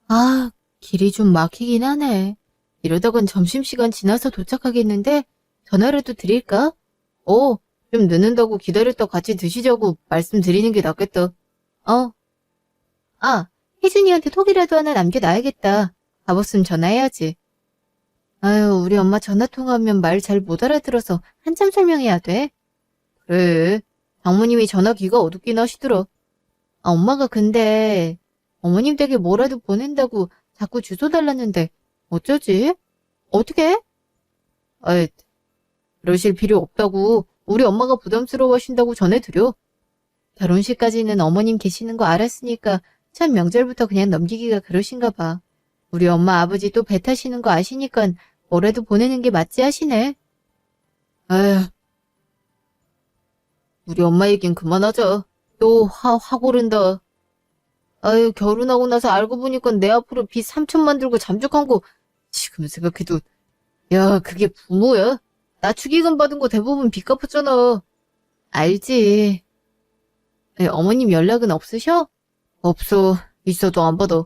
아, 길이 좀 막히긴 하네. 이러다간 점심시간 지나서 도착하겠는데 전화라도 드릴까? 좀 늦는다고 기다렸다 같이 드시자고 말씀드리는 게 낫겠다. 어, 혜준이한테 톡이라도 하나 남겨놔야겠다. 가봤으면 전화해야지. 아유, 우리 엄마 전화 통화하면 말 잘 못 알아들어서 한참 설명해야 돼. 그래. 장모님이 전화기가 어둡긴 하시더라. 엄마가 근데 어머님 댁에 뭐라도 보낸다고 자꾸 주소 달랐는데 어쩌지? 어떻게? 아이, 그러실 필요 없다고. 우리 엄마가 부담스러워 하신다고 전해드려. 결혼식까지는 어머님 계시는 거 알았으니까 참 명절부터 그냥 넘기기가 그러신가 봐. 우리 엄마 아버지 또 배 타시는 거 아시니까 뭐라도 보내는 게 맞지 하시네. 아휴, 우리 엄마 얘긴 그만하자. 또 화 고른다. 아유, 결혼하고 나서 알고 보니까 내 앞으로 빚 3천만 들고 잠적한 거 지금 생각해도 야, 그게 부모야? 나 축의금 받은 거 대부분 빚 갚았잖아. 알지. 어머님 연락은 없으셔? 없어. 있어도 안 받아.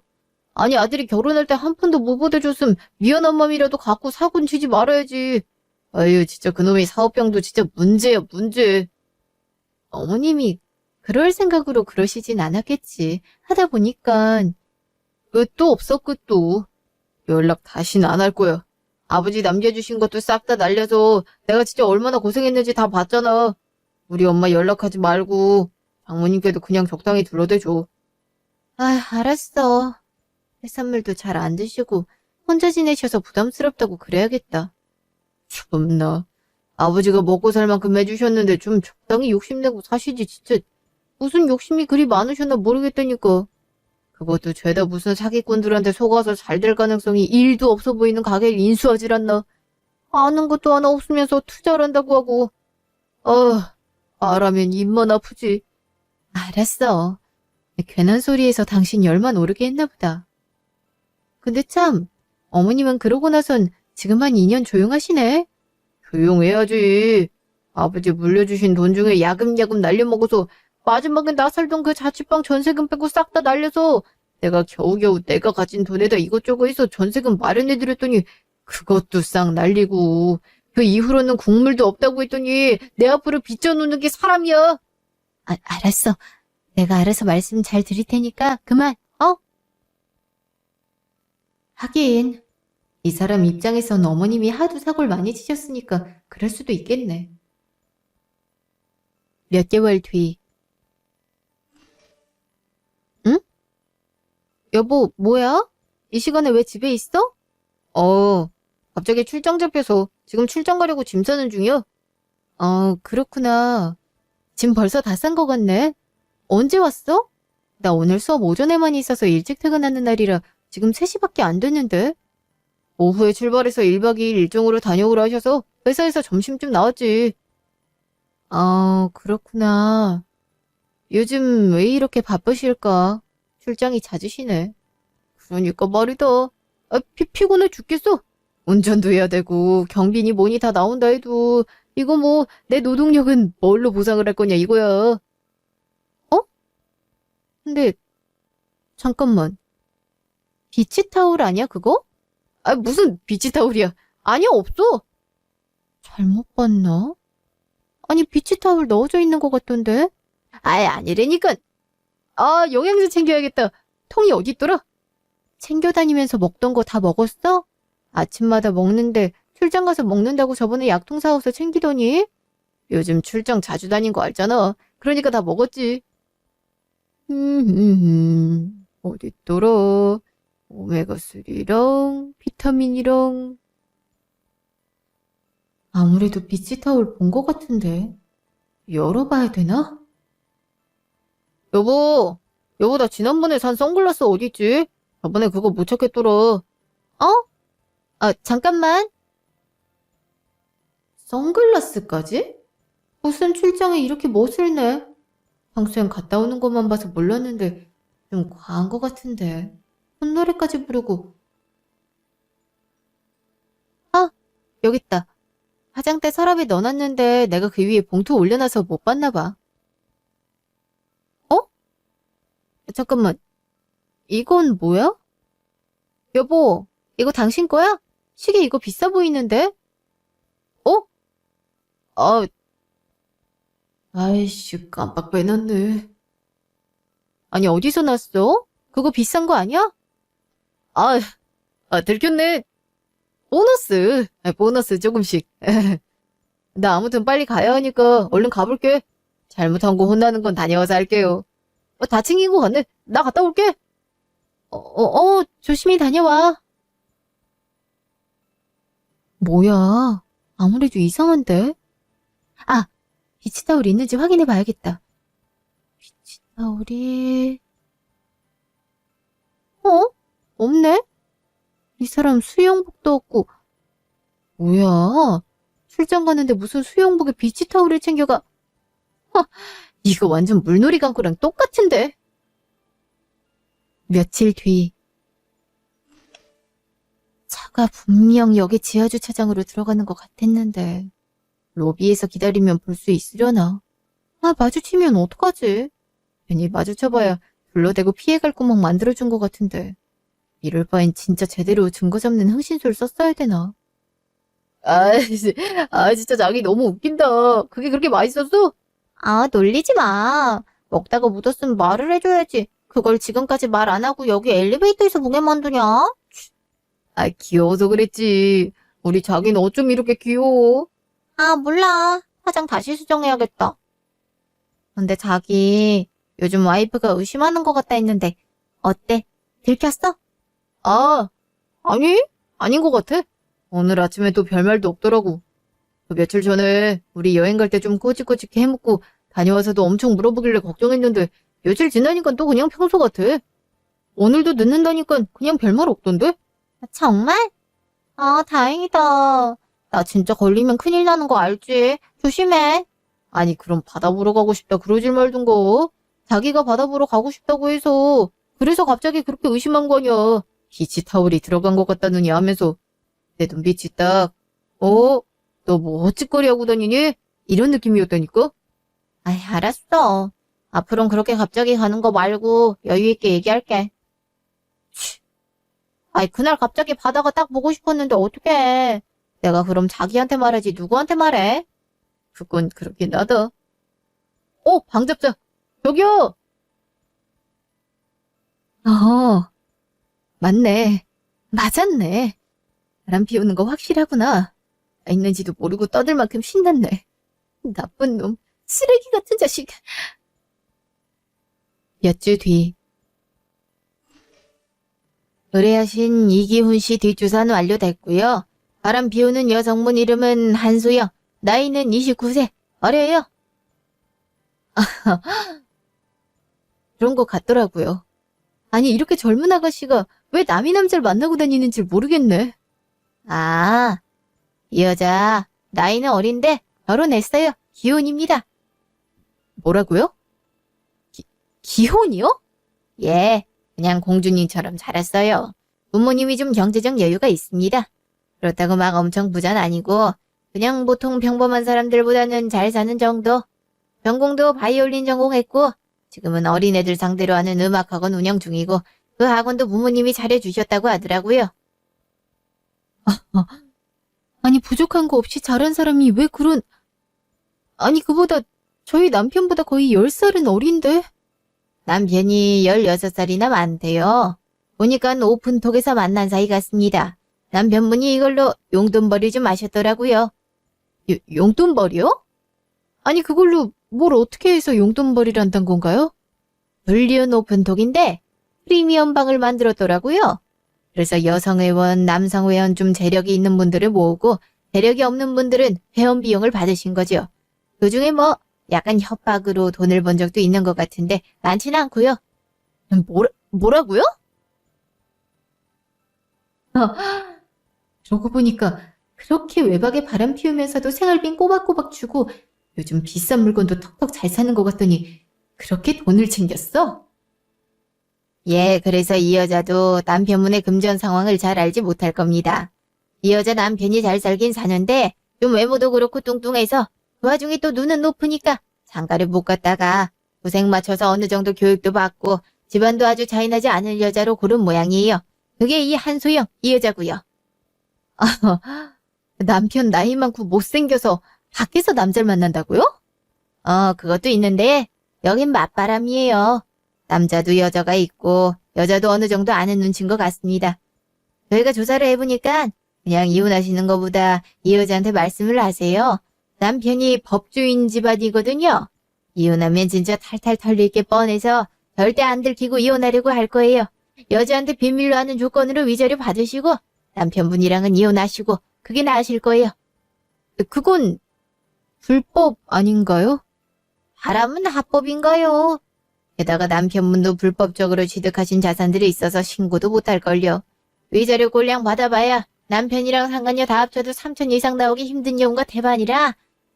아니, 아들이 결혼할 때 한 푼도 못 보태줬음 미안한 맘이라도 갖고 사고는 치지 말아야지. 아유, 진짜 그놈의 사업병도 진짜 문제야, 문제. 어머님이 그럴 생각으로 그러시진 않았겠지. 하다 보니까 끝도 없어, 끝도. 연락 다시는 안 할 거야. 아버지 남겨주신 것도 싹 다 날려서 내가 진짜 얼마나 고생했는지 다 봤잖아. 우리 엄마 연락하지 말고 장모님께도 그냥 적당히 둘러대줘. 아, 알았어. 해산물도 잘 안 드시고 혼자 지내셔서 부담스럽다고 그래야겠다. 참나. 아버지가 먹고 살 만큼 해주셨는데 좀 적당히 욕심내고 사시지 진짜. 무슨 욕심이 그리 많으셨나 모르겠다니까. 그것도 죄다 무슨 사기꾼들한테 속아서 잘 될 가능성이 1도 없어 보이는 가게를 인수하질 않나. 아는 것도 하나 없으면서 투자를 한다고 하고. 알아면 입만 아프지. 알았어. 괜한 소리에서 당신 열만 오르게 했나 보다. 근데 참, 어머님은 그러고 나선 지금 한 2년 조용하시네. 조용해야지. 아버지 물려주신 돈 중에 야금야금 날려먹어서 마지막에 나 살던 그 자취방 전세금 빼고 싹 다 날려서 내가 겨우겨우 내가 가진 돈에다 이것저것 해서 전세금 마련해드렸더니 그것도 싹 날리고 그 이후로는 국물도 없다고 했더니 내 앞으로 빚져놓는 게 사람이야. 알았어. 내가 알아서 말씀 잘 드릴 테니까 그만, 어? 하긴 이 사람 입장에선 어머님이 하도 사고를 많이 치셨으니까 그럴 수도 있겠네. 몇 개월 뒤. 응? 여보, 뭐야? 이 시간에 왜 집에 있어? 갑자기 출장 잡혀서 지금 출장 가려고 짐 싸는 중이야. 그렇구나. 짐 벌써 다 싼 거 같네. 언제 왔어? 나 오늘 수업 오전에만 있어서 일찍 퇴근하는 날이라 지금 3시밖에 안 됐는데. 오후에 출발해서 1박 2일 일정으로 다녀오라 하셔서 회사에서 점심쯤 나왔지. 그렇구나. 요즘 왜 이렇게 바쁘실까? 출장이 잦으시네. 그러니까 말이다. 피곤해 죽겠어. 운전도 해야 되고 경비니 뭐니 다 나온다 해도 이거 뭐 내 노동력은 뭘로 보상을 할 거냐 이거야. 어? 근데 잠깐만. 비치타올 아니야 그거? 무슨 비치타올이야. 아니야 없어. 잘못 봤나? 아니 비치타올 넣어져 있는 것 같던데. 아니라니까. 영양제 챙겨야겠다. 통이 어디 있더라? 챙겨 다니면서 먹던 거 다 먹었어? 아침마다 먹는데 출장 가서 먹는다고 저번에 약통 사와서 챙기더니? 요즘 출장 자주 다닌 거 알잖아. 그러니까 다 먹었지. 어딨더라? 오메가3랑 비타민이랑. 아무래도 비치타올 본 것 같은데. 열어봐야 되나? 여보, 나 지난번에 산 선글라스 어딨지? 저번에 그거 못 찾겠더라. 잠깐만. 선글라스까지? 무슨 출장에 이렇게 멋을 내? 평소엔 갔다 오는 것만 봐서 몰랐는데 좀 과한 것 같은데. 콧노래까지 부르고. 여기 있다. 화장대 서랍에 넣어놨는데 내가 그 위에 봉투 올려놔서 못 봤나 봐. 잠깐만. 이건 뭐야? 여보, 이거 당신 거야? 시계 이거 비싸 보이는데? 어? 아, 아이씨, 깜빡 빼놨네. 아니, 어디서 났어? 그거 비싼 거 아니야? 아, 들켰네. 보너스. 보너스 조금씩. 나 아무튼 빨리 가야 하니까 얼른 가볼게. 잘못한 거 혼나는 건 다녀와서 할게요. 다 챙긴 거 같네. 나 갔다 올게. 조심히 다녀와. 뭐야. 아무래도 이상한데? 아, 비치타올 있는지 확인해 봐야겠다. 비치타올이... 없네? 이 사람 수영복도 없고. 뭐야. 출장 가는데 무슨 수영복에 비치타올을 챙겨가. 이거 완전 물놀이 간 거랑 똑같은데. 며칠 뒤. 차가 분명 여기 지하주차장으로 들어가는 것 같았는데 로비에서 기다리면 볼 수 있으려나? 마주치면 어떡하지? 괜히 마주쳐봐야 둘러대고 피해갈 구멍 만들어준 것 같은데 이럴 바엔 진짜 제대로 증거 잡는 흥신소를 썼어야 되나? 진짜 자기 너무 웃긴다. 그게 그렇게 맛있었어? 놀리지 마. 먹다가 묻었으면 말을 해줘야지. 그걸 지금까지 말 안 하고 여기 엘리베이터에서 보게 만드냐? 귀여워서 그랬지. 우리 자기는 어쩜 이렇게 귀여워? 몰라. 화장 다시 수정해야겠다. 근데 자기, 요즘 와이프가 의심하는 것 같다 했는데, 어때? 들켰어? 아니, 아닌 것 같아. 오늘 아침에 또 별말도 없더라고. 며칠 전에 우리 여행 갈 때 좀 꼬치꼬치게 해먹고 다녀와서도 엄청 물어보길래 걱정했는데 며칠 지나니까 또 그냥 평소 같아. 오늘도 늦는다니까 그냥 별말 없던데? 정말? 다행이다. 나 진짜 걸리면 큰일 나는 거 알지? 조심해. 아니, 그럼 바다 보러 가고 싶다 그러질 말던가. 자기가 바다 보러 가고 싶다고 해서 그래서 갑자기 그렇게 의심한 거냐. 비치타올이 들어간 것 같다느니 하면서 내 눈빛이 딱 너 뭐 헛짓거리 하고 다니니? 이런 느낌이었다니까? 알았어. 앞으로는 그렇게 갑자기 가는 거 말고 여유 있게 얘기할게. 그날 갑자기 바다가 딱 보고 싶었는데 어떡해. 내가 그럼 자기한테 말하지 누구한테 말해? 그건 그렇긴 하다. 방 잡자. 저기요. 맞네. 맞았네. 바람 피우는 거 확실하구나. 있는지도 모르고 떠들 만큼 신났네. 나쁜 놈. 쓰레기 같은 자식. 몇 주 뒤. 의뢰하신 이기훈 씨 뒷조사는 완료됐고요. 바람 피우는 여성분 이름은 한소영. 나이는 29세. 어려요. 그런 것 같더라고요. 아니, 이렇게 젊은 아가씨가 왜 남이 남자를 만나고 다니는지 모르겠네. 이 여자 나이는 어린데 결혼했어요. 기혼입니다. 뭐라고요? 기혼이요? 예, 그냥 공주님처럼 자랐어요. 부모님이 좀 경제적 여유가 있습니다. 그렇다고 막 엄청 부자는 아니고 그냥 보통 평범한 사람들보다는 잘 사는 정도. 전공도 바이올린 전공했고 지금은 어린애들 상대로 하는 음악학원 운영 중이고 그 학원도 부모님이 잘해주셨다고 하더라고요. 아니, 부족한 거 없이 잘한 사람이 왜 그런... 아니, 그보다 저희 남편보다 거의 10살은 어린데? 남편이 16살이나 많대요. 보니까 오픈톡에서 만난 사이 같습니다. 남편분이 이걸로 용돈벌이 좀 하셨더라고요. 용돈벌이요? 아니, 그걸로 뭘 어떻게 해서 용돈벌이를 한단 건가요? 불리운 오픈톡인데 프리미엄 방을 만들었더라고요. 그래서 여성 회원, 남성 회원 좀 재력이 있는 분들을 모으고 재력이 없는 분들은 회원 비용을 받으신 거죠. 그중에 약간 협박으로 돈을 번 적도 있는 것 같은데 많지는 않고요. 뭐라고요? 그러고 보니까 그렇게 외박에 바람 피우면서도 생활비 꼬박꼬박 주고 요즘 비싼 물건도 턱턱 잘 사는 것 같더니 그렇게 돈을 챙겼어? 예, 그래서 이 여자도 남편분의 금전 상황을 잘 알지 못할 겁니다. 이 여자 남편이 잘 살긴 사는데 좀 외모도 그렇고 뚱뚱해서 그 와중에 또 눈은 높으니까 장가를 못 갔다가 고생 맞춰서 어느 정도 교육도 받고 집안도 아주 차이나지 않을 여자로 고른 모양이에요. 그게 이 한소영, 이 여자고요. 아, 남편 나이 많고 못생겨서 밖에서 남자를 만난다고요? 그것도 있는데 여긴 맞바람이에요. 남자도 여자가 있고 여자도 어느 정도 아는 눈치인 것 같습니다. 저희가 조사를 해보니까 그냥 이혼하시는 것보다 이 여자한테 말씀을 하세요. 남편이 법조인 집안이거든요. 이혼하면 진짜 탈탈 털릴 게 뻔해서 절대 안 들키고 이혼하려고 할 거예요. 여자한테 비밀로 하는 조건으로 위자료 받으시고 남편분이랑은 이혼하시고 그게 나으실 거예요. 그건 불법 아닌가요? 하람은 합법인가요? 게다가 남편분도 불법적으로 취득하신 자산들이 있어서 신고도 못할걸요. 위자료 꼴량 받아봐야 남편이랑 상간녀 다 합쳐도 3천 이상 나오기 힘든 경우가 대반이라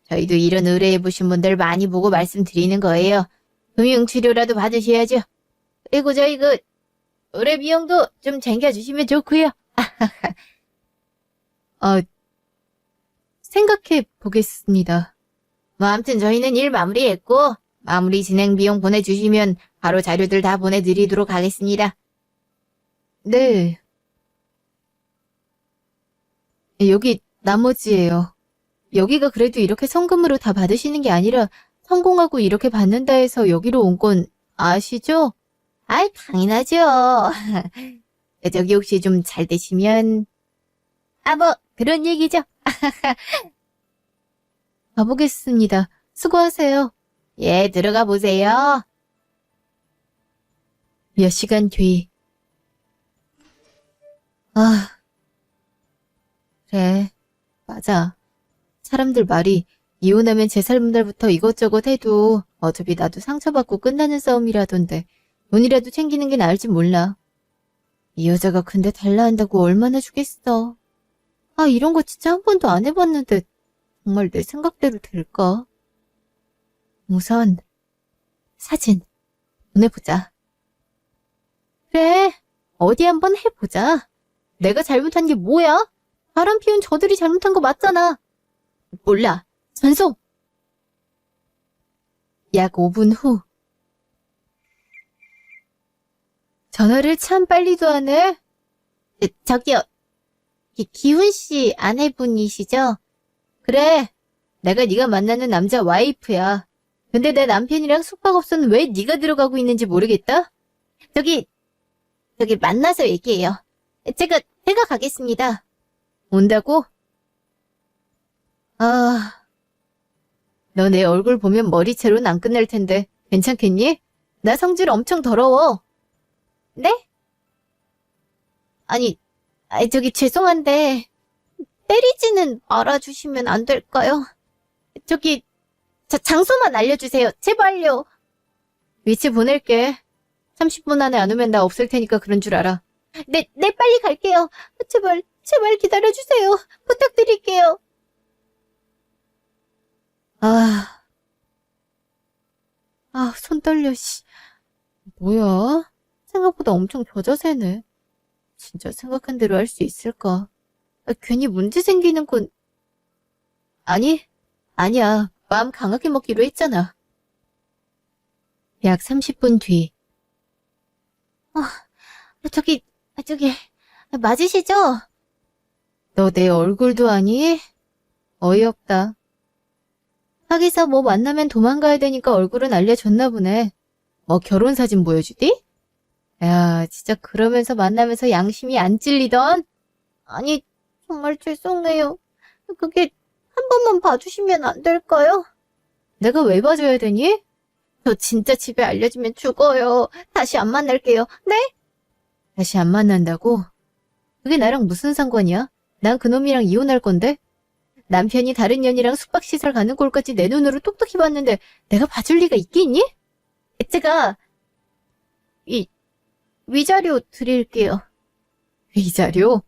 저희도 이런 의뢰해보신 분들 많이 보고 말씀드리는 거예요. 금융치료라도 받으셔야죠. 그리고 저희 의뢰 비용도 좀 챙겨주시면 좋고요. 생각해 보겠습니다. 뭐 아무튼 저희는 일 마무리했고 마무리 진행 비용 보내주시면 바로 자료들 다 보내드리도록 하겠습니다. 네. 여기 나머지예요. 여기가 그래도 이렇게 성금으로 다 받으시는 게 아니라 성공하고 이렇게 받는다 해서 여기로 온 건 아시죠? 아이, 당연하죠. 저기 혹시 좀 잘 되시면 뭐 그런 얘기죠. 가보겠습니다. 수고하세요. 예, 들어가 보세요. 몇 시간 뒤. 그래. 맞아. 사람들 말이 이혼하면 재살문달부터 이것저것 해도 어차피 나도 상처받고 끝나는 싸움이라던데 돈이라도 챙기는 게 나을지 몰라. 이 여자가 근데 달라 한다고 얼마나 주겠어. 이런 거 진짜 한 번도 안 해봤는데 정말 내 생각대로 될까? 우선 사진 보내보자. 그래, 어디 한번 해보자. 내가 잘못한 게 뭐야? 바람 피운 저들이 잘못한 거 맞잖아. 몰라. 전송. 약 5분 후. 전화를 참 빨리도 하네. 저기요. 기훈 씨 아내분이시죠? 그래. 내가 네가 만나는 남자 와이프야. 근데 내 남편이랑 숙박업소는 왜 네가 들어가고 있는지 모르겠다? 저기 만나서 얘기해요. 제가 가겠습니다. 온다고? 너 내 얼굴 보면 머리채로는 안 끝날 텐데 괜찮겠니? 나 성질 엄청 더러워. 네? 아니, 죄송한데 때리지는 말아주시면 안 될까요? 장소만 알려주세요. 제발요. 위치 보낼게. 30분 안에 안 오면 나 없을 테니까 그런 줄 알아. 네, 빨리 갈게요. 제발 기다려주세요. 부탁드릴게요. 손 떨려, 씨. 뭐야? 생각보다 엄청 벼져세네. 진짜 생각한 대로 할 수 있을까? 괜히 문제 생기는 건... 아니야. 마음 강하게 먹기로 했잖아. 약 30분 뒤. 맞으시죠? 너 내 얼굴도 아니? 어이없다. 하기사 뭐 만나면 도망가야 되니까 얼굴은 알려줬나 보네. 결혼사진 보여주디? 야, 진짜 그러면서 만나면서 양심이 안 찔리던? 아니, 정말 죄송해요. 그게 한 번만 봐주시면 안 될까요? 내가 왜 봐줘야 되니? 저 진짜 집에 알려주면 죽어요. 다시 안 만날게요. 네? 다시 안 만난다고? 그게 나랑 무슨 상관이야? 난 그놈이랑 이혼할 건데? 남편이 다른 년이랑 숙박시설 가는 꼴까지 내 눈으로 똑똑히 봤는데 내가 봐줄 리가 있겠니? 제가 위자료 드릴게요. 위자료?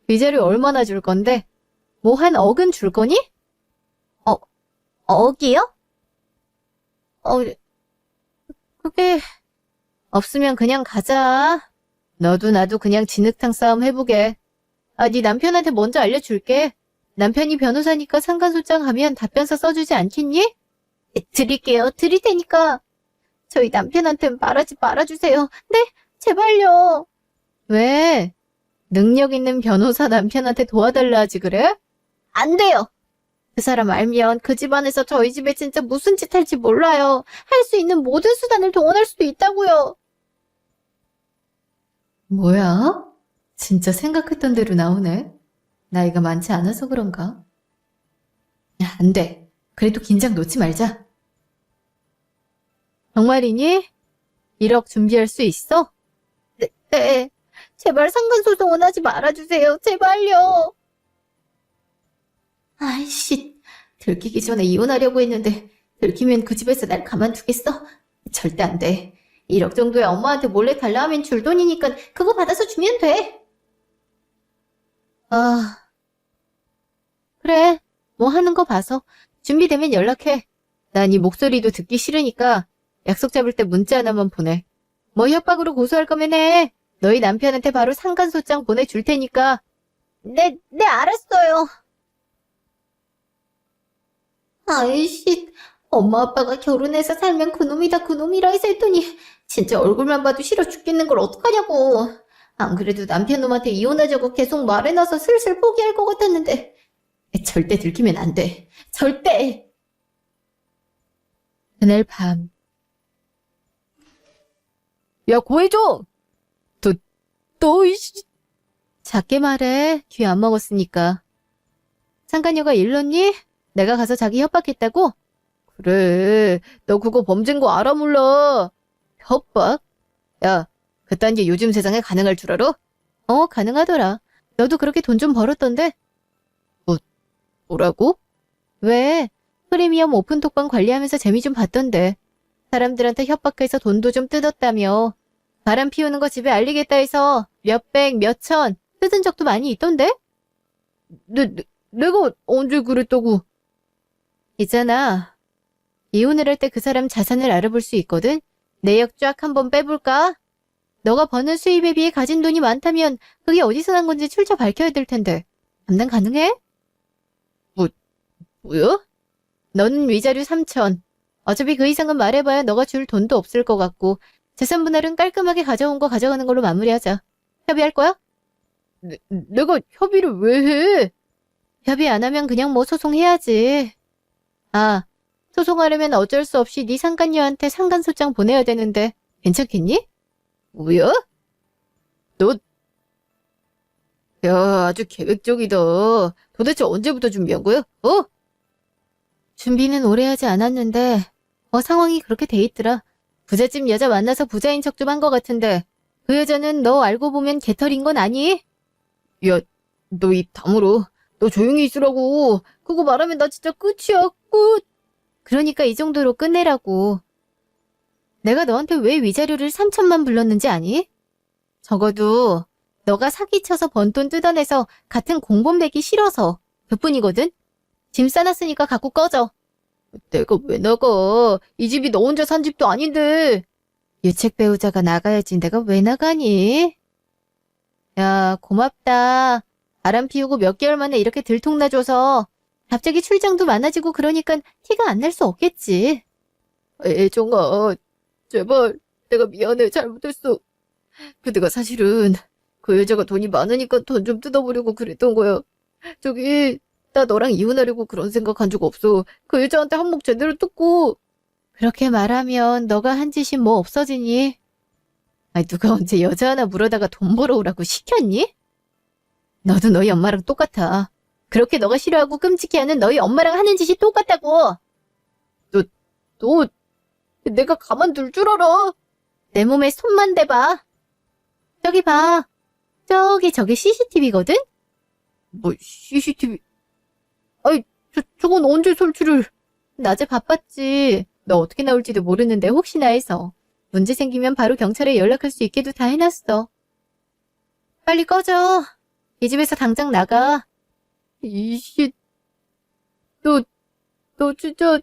위자료 얼마나 줄 건데? 뭐 한 억은 줄 거니? 억이요? 그게 없으면 그냥 가자. 너도 나도 그냥 진흙탕 싸움 해보게. 네 남편한테 먼저 알려줄게. 남편이 변호사니까 상간소장 하면 답변서 써주지 않겠니? 드릴게요. 드릴 테니까. 저희 남편한테 말하지 말아주세요. 네? 제발요. 왜? 능력 있는 변호사 남편한테 도와달라 하지 그래? 안 돼요. 그 사람 알면 그 집안에서 저희 집에 진짜 무슨 짓 할지 몰라요. 할 수 있는 모든 수단을 동원할 수도 있다고요. 뭐야? 진짜 생각했던 대로 나오네. 나이가 많지 않아서 그런가? 야, 안 돼. 그래도 긴장 놓지 말자. 정말이니? 1억 준비할 수 있어? 네. 제발 상간소송은 하지 말아주세요. 제발요. 아이씨, 들키기 전에 이혼하려고 했는데 들키면 그 집에서 날 가만두겠어? 절대 안 돼. 1억 정도야 엄마한테 몰래 달라 하면 줄 돈이니까 그거 받아서 주면 돼. 아, 그래. 뭐 하는 거 봐서. 준비되면 연락해. 난 이 목소리도 듣기 싫으니까 약속 잡을 때 문자 하나만 보내. 뭐 협박으로 고소할 거면 해. 너희 남편한테 바로 상간소장 보내줄 테니까. 네, 알았어요. 아이씨, 엄마 아빠가 결혼해서 살면 그놈이다 그놈이라 해서 했더니 진짜 얼굴만 봐도 싫어 죽겠는 걸 어떡하냐고. 안 그래도 남편놈한테 이혼하자고 계속 말해놔서 슬슬 포기할 것 같았는데 절대 들키면 안 돼. 절대! 그날 밤. 야, 구해줘! 이씨. 작게 말해. 귀 안 먹었으니까. 상간녀가 일렀니? 내가 가서 자기 협박했다고? 그래. 너 그거 범죄인 거 알아 몰라. 협박? 야, 그딴 게 요즘 세상에 가능할 줄 알아? 가능하더라. 너도 그렇게 돈 좀 벌었던데? 뭐라고? 왜? 프리미엄 오픈톡방 관리하면서 재미 좀 봤던데. 사람들한테 협박해서 돈도 좀 뜯었다며. 바람 피우는 거 집에 알리겠다 해서 몇백, 몇천 뜯은 적도 많이 있던데? 내가 언제 그랬다고? 있잖아. 이혼을 할 때 그 사람 자산을 알아볼 수 있거든? 내역 쫙 한번 빼볼까? 너가 버는 수입에 비해 가진 돈이 많다면 그게 어디서 난 건지 출처 밝혀야 될 텐데. 감당 가능해? 뭐야? 너는 위자료 3천. 어차피 그 이상은 말해봐야 너가 줄 돈도 없을 것 같고 재산 분할은 깔끔하게 가져온 거 가져가는 걸로 마무리하자. 협의할 거야? 내가 협의를 왜 해? 협의 안 하면 그냥 뭐 소송해야지. 아, 소송하려면 어쩔 수 없이 네 상간녀한테 상간소장 보내야 되는데 괜찮겠니? 뭐야? 너, 야, 아주 계획적이다. 도대체 언제부터 준비한 거야? 준비는 오래 하지 않았는데 상황이 그렇게 돼 있더라. 부잣집 여자 만나서 부자인 척 좀 한 것 같은데 그 여자는 너 알고 보면 개털인 건 아니? 야, 너 입 다물어. 너 조용히 있으라고. 그거 말하면 나 진짜 끝이야, 끝. 그러니까 이 정도로 끝내라고. 내가 너한테 왜 위자료를 3천만 불렀는지 아니? 적어도 너가 사기쳐서 번 돈 뜯어내서 같은 공범 되기 싫어서 그뿐이거든? 짐 싸놨으니까 갖고 꺼져. 내가 왜 나가? 이 집이 너 혼자 산 집도 아닌데. 유책 배우자가 나가야지 내가 왜 나가니? 야, 고맙다. 바람 피우고 몇 개월 만에 이렇게 들통나줘서 갑자기 출장도 많아지고 그러니까 티가 안 날 수 없겠지. 애정아, 제발 내가 미안해. 잘못했어. 내가 사실은 그 여자가 돈이 많으니까 돈 좀 뜯어보려고 그랬던 거야. 나 너랑 이혼하려고 그런 생각한 적 없어. 그 여자한테 한몫 제대로 뜯고. 그렇게 말하면 너가 한 짓이 뭐 없어지니? 아니, 누가 언제 여자 하나 물어다가 돈 벌어오라고 시켰니? 너도 너희 엄마랑 똑같아. 그렇게 너가 싫어하고 끔찍해하는 너희 엄마랑 하는 짓이 똑같다고. 너 내가 가만둘 줄 알아? 내 몸에 손만 대봐. 저기 봐. 저기 CCTV거든? 뭐 CCTV? 아이, 저건 언제 설치를? 낮에 바빴지. 너 어떻게 나올지도 모르는데 혹시나 해서. 문제 생기면 바로 경찰에 연락할 수 있게도 다 해놨어. 빨리 꺼져. 이 집에서 당장 나가. 이씨, 너 진짜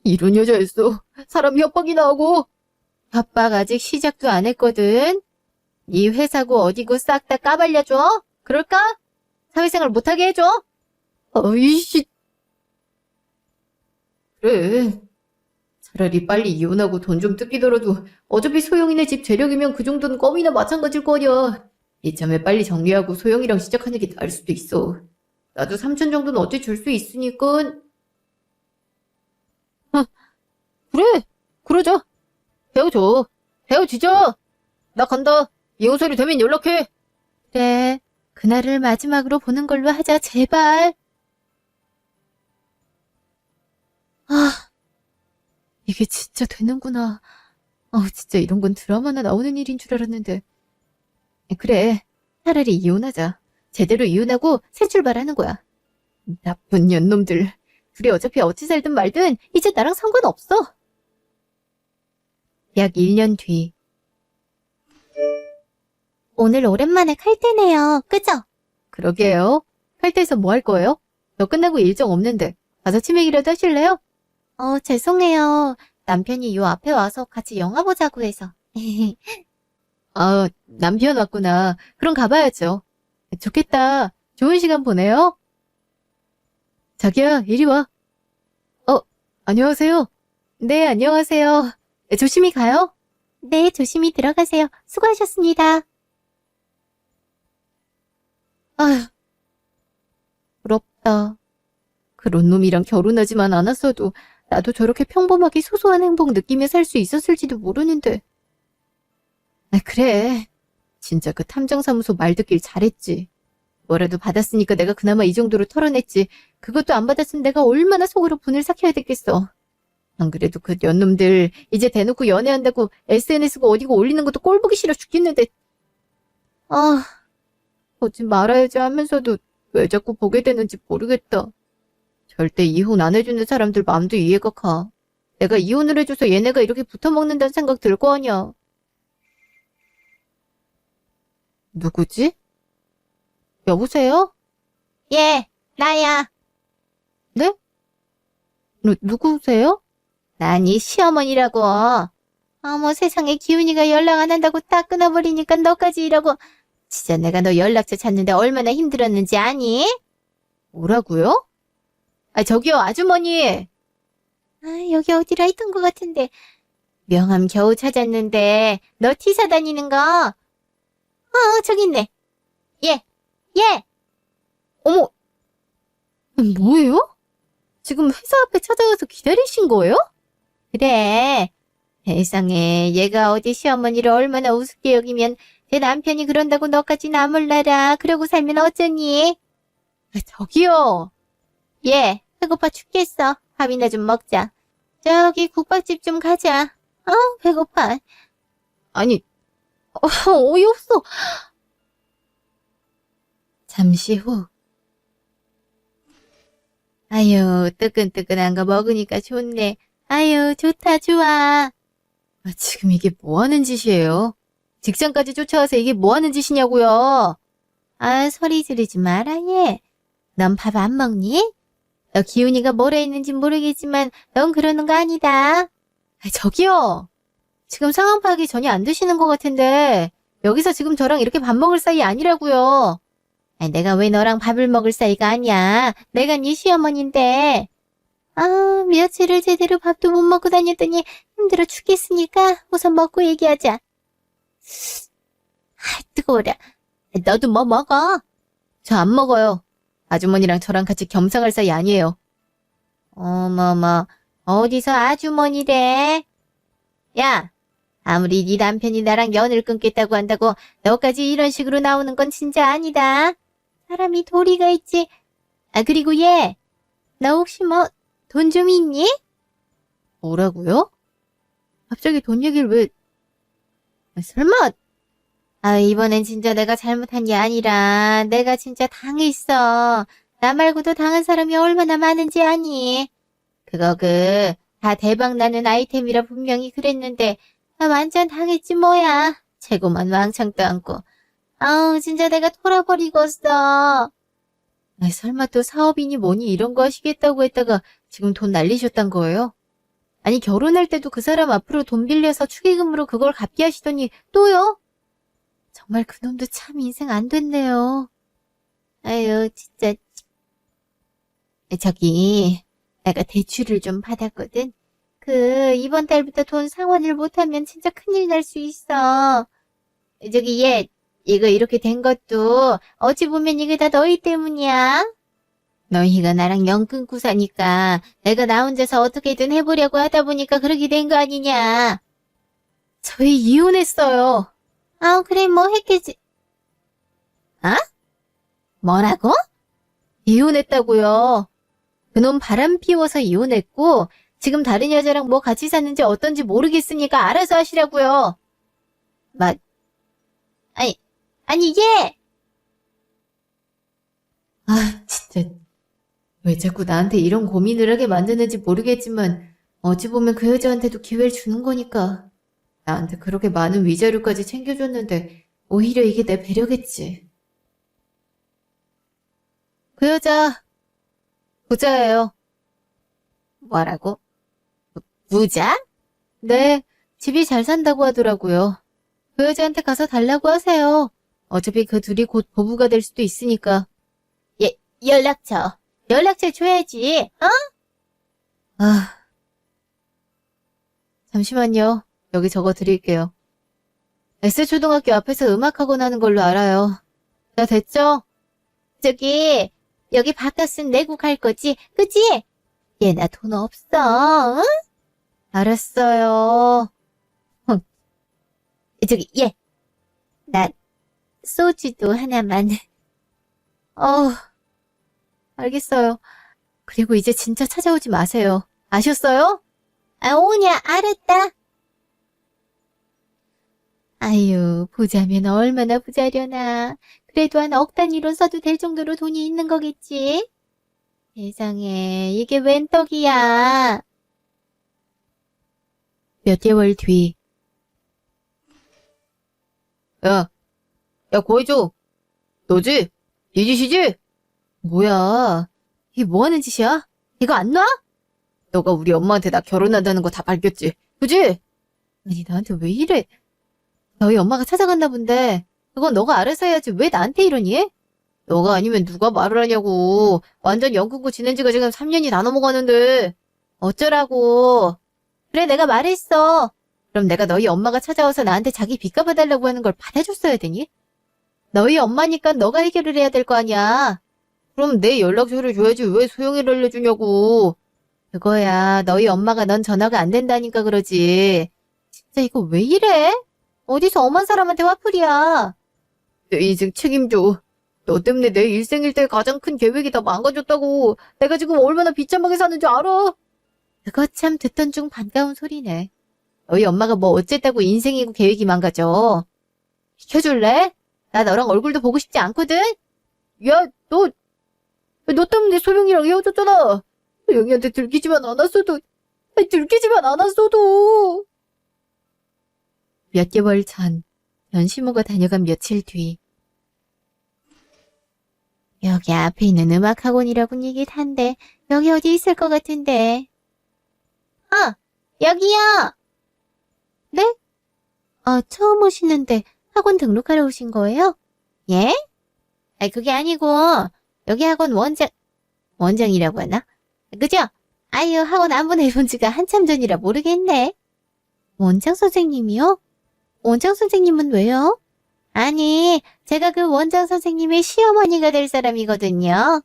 이런 여자였어. 사람 협박이나 하고. 협박 아직 시작도 안 했거든. 네 회사고 어디고 싹 다 까발려줘? 그럴까? 사회생활 못하게 해줘? 이씨. 그래. 차라리 빨리 이혼하고 돈 좀 뜯기더라도 어차피 소영이네 집 재력이면 그 정도는 껌이나 마찬가지일 거냐. 이참에 빨리 정리하고 소영이랑 시작하는 게 나을 수도 있어. 나도 3천 정도는 어찌 줄 수 있으니까. 아, 그래. 그러자. 헤어져. 헤어지자. 나 간다. 이혼 소리 되면 연락해. 그래. 그날을 마지막으로 보는 걸로 하자, 제발. 아, 이게 진짜 되는구나. 진짜 이런 건 드라마나 나오는 일인 줄 알았는데. 그래, 차라리 이혼하자. 제대로 이혼하고 새 출발하는 거야. 나쁜 년놈들. 둘이 어차피 어찌 살든 말든 이제 나랑 상관없어. 약 1년 뒤. 오늘 오랜만에 칼퇴네요. 그죠? 그러게요. 칼퇴해서 뭐 할 거예요? 너 끝나고 일정 없는데 가서 치맥이라도 하실래요? 죄송해요. 남편이 요 앞에 와서 같이 영화 보자고 해서. 남편 왔구나. 그럼 가봐야죠. 좋겠다. 좋은 시간 보내요. 자기야, 이리 와. 안녕하세요. 네, 안녕하세요. 조심히 가요. 네, 조심히 들어가세요. 수고하셨습니다. 아휴, 부럽다. 그런 놈이랑 결혼하지만 않았어도 나도 저렇게 평범하게 소소한 행복 느끼며 살 수 있었을지도 모르는데. 그래. 진짜 그 탐정사무소 말 듣길 잘했지. 뭐라도 받았으니까 내가 그나마 이 정도로 털어냈지. 그것도 안 받았으면 내가 얼마나 속으로 분을 삭혀야 됐겠어. 안 그래도 그 년놈들 이제 대놓고 연애한다고 SNS고 어디고 올리는 것도 꼴보기 싫어 죽겠는데. 보지 말아야지 하면서도 왜 자꾸 보게 되는지 모르겠다. 절대 이혼 안 해주는 사람들 마음도 이해가 가. 내가 이혼을 해줘서 얘네가 이렇게 붙어먹는다는 생각 들 거 아니야. 누구지? 여보세요? 예, 나야. 네? 누구세요? 난 이 시어머니라고. 어머 세상에 기훈이가 연락 안 한다고 딱 끊어버리니까 너까지 이러고. 진짜 내가 너 연락처 찾는데 얼마나 힘들었는지 아니? 뭐라고요? 저기요 아주머니. 여기 어디라 있던 것 같은데. 명함 겨우 찾았는데 너 티사 다니는 거? 저기 있네. 예. 어머, 뭐예요? 지금 회사 앞에 찾아가서 기다리신 거예요? 그래. 세상에 얘가 어디 시어머니를 얼마나 우습게 여기면 내 남편이 그런다고 너까지 나몰라라 그러고 살면 어쩌니? 저기요. 예, 배고파 죽겠어. 밥이나 좀 먹자. 저기 국밥집 좀 가자. 배고파. 아니, 어이없어. 잠시 후. 아유, 뜨끈뜨끈한 거 먹으니까 좋네. 아유, 좋다, 좋아. 지금 이게 뭐 하는 짓이에요? 직장까지 쫓아와서 이게 뭐 하는 짓이냐고요? 소리 지르지 마라, 얘. 넌 밥 안 먹니? 너 기훈이가 뭐라 했는지 모르겠지만 넌 그러는 거 아니다. 저기요. 지금 상황 파악이 전혀 안 되시는 것 같은데 여기서 지금 저랑 이렇게 밥 먹을 사이 아니라고요. 내가 왜 너랑 밥을 먹을 사이가 아니야. 내가 네 시어머니인데. 며칠을 제대로 밥도 못 먹고 다녔더니 힘들어 죽겠으니까 우선 먹고 얘기하자. 뜨거워라. 너도 뭐 먹어? 저 안 먹어요. 아주머니랑 저랑 같이 겸상할 사이 아니에요. 어머머, 어디서 아주머니래? 야, 아무리 네 남편이 나랑 연을 끊겠다고 한다고 너까지 이런 식으로 나오는 건 진짜 아니다. 사람이 도리가 있지. 그리고 얘, 너 혹시 뭐 돈 좀 있니? 뭐라고요? 갑자기 돈 얘기를 왜... 설마... 이번엔 진짜 내가 잘못한 게 아니라 내가 진짜 당했어. 나 말고도 당한 사람이 얼마나 많은지 아니? 그거 다 대박나는 아이템이라 분명히 그랬는데 나 완전 당했지 뭐야. 재고만 왕창 떠안고. 진짜 내가 돌아버리겠어. 설마 또 사업이니 뭐니 이런 거 하시겠다고 했다가 지금 돈 날리셨단 거예요? 아니 결혼할 때도 그 사람 앞으로 돈 빌려서 축의금으로 그걸 갚게 하시더니 또요? 정말 그놈도 참 인생 안 됐네요. 아유 진짜. 저기 내가 대출을 좀 받았거든. 이번 달부터 돈 상환을 못하면 진짜 큰일 날 수 있어. 저기 얘 이거 이렇게 된 것도 어찌 보면 이게 다 너희 때문이야. 너희가 나랑 영 끊고 사니까 내가 나 혼자서 어떻게든 해보려고 하다 보니까 그렇게 된 거 아니냐. 저희 이혼했어요. 아, 그래, 뭐 했겠지. 아? 뭐라고? 이혼했다고요. 그놈 바람 피워서 이혼했고 지금 다른 여자랑 뭐 같이 사는지 어떤지 모르겠으니까 알아서 하시라고요. 아니 얘! 아, 진짜 왜 자꾸 나한테 이런 고민을 하게 만드는지 모르겠지만 어찌 보면 그 여자한테도 기회를 주는 거니까. 나한테 그렇게 많은 위자료까지 챙겨줬는데 오히려 이게 내 배려겠지. 그 여자 부자예요. 뭐라고? 부자? 네, 집이 잘 산다고 하더라고요. 그 여자한테 가서 달라고 하세요. 어차피 그 둘이 곧 부부가 될 수도 있으니까. 연락처 줘야지, 어? 아, 잠시만요. 여기 적어 드릴게요. S초등학교 앞에서 음악학원 하는 걸로 알아요. 자, 됐죠? 저기, 여기 밥값은 내고 갈 거지, 그치? 얘, 나 돈 없어, 응? 알았어요. 저기, 얘, 나 소주도 하나만. 알겠어요. 그리고 이제 진짜 찾아오지 마세요. 아셨어요? 아, 오냐, 알았다. 아유, 보자면 얼마나 부자려나. 그래도 한 억 단위로 써도 될 정도로 돈이 있는 거겠지? 세상에, 이게 웬 떡이야. 몇 개월 뒤. 야, 구해줘. 너지? 네 짓이지? 뭐야, 이게 뭐 하는 짓이야? 이거 안 놔? 너가 우리 엄마한테 나 결혼한다는 거 다 밝혔지, 그지? 아니, 나한테 왜 이래? 너희 엄마가 찾아갔나 본데 그건 너가 알아서 해야지 왜 나한테 이러니? 너가 아니면 누가 말을 하냐고. 완전 연 끊고 지낸 지가 지금 3년이 다 넘어가는데 어쩌라고. 그래, 내가 말했어. 그럼 내가 너희 엄마가 찾아와서 나한테 자기 빚 갚아달라고 하는 걸 받아줬어야 되니? 너희 엄마니까 너가 해결을 해야 될 거 아니야. 그럼 내 연락처를 줘야지 왜 소영이를 알려주냐고. 그거야, 너희 엄마가 넌 전화가 안 된다니까 그러지. 진짜 이거 왜 이래? 어디서 엄한 사람한테 화풀이야. 내 인생 책임져. 너 때문에 내 일생일대 가장 큰 계획이 다 망가졌다고. 내가 지금 얼마나 비참하게 사는 줄 알아? 그거 참 듣던 중 반가운 소리네. 너희 엄마가 뭐 어쨌다고 인생이고 계획이 망가져. 비켜줄래? 나 너랑 얼굴도 보고 싶지 않거든? 야, 너 때문에 소영이랑 헤어졌잖아. 소영이한테 들키지만 않았어도. 몇 개월 전, 연시모가 다녀간 며칠 뒤. 여기 앞에 있는 음악학원이라고는 얘기를 한데 여기 어디 있을 것 같은데. 여기요. 네? 처음 오시는데 학원 등록하러 오신 거예요? 예? 그게 아니고 여기 학원 원장이라고 하나? 그죠? 아유, 학원 안 보내본 지가 한참 전이라 모르겠네. 원장 선생님이요? 원장 선생님은 왜요? 아니, 제가 그 원장 선생님의 시어머니가 될 사람이거든요.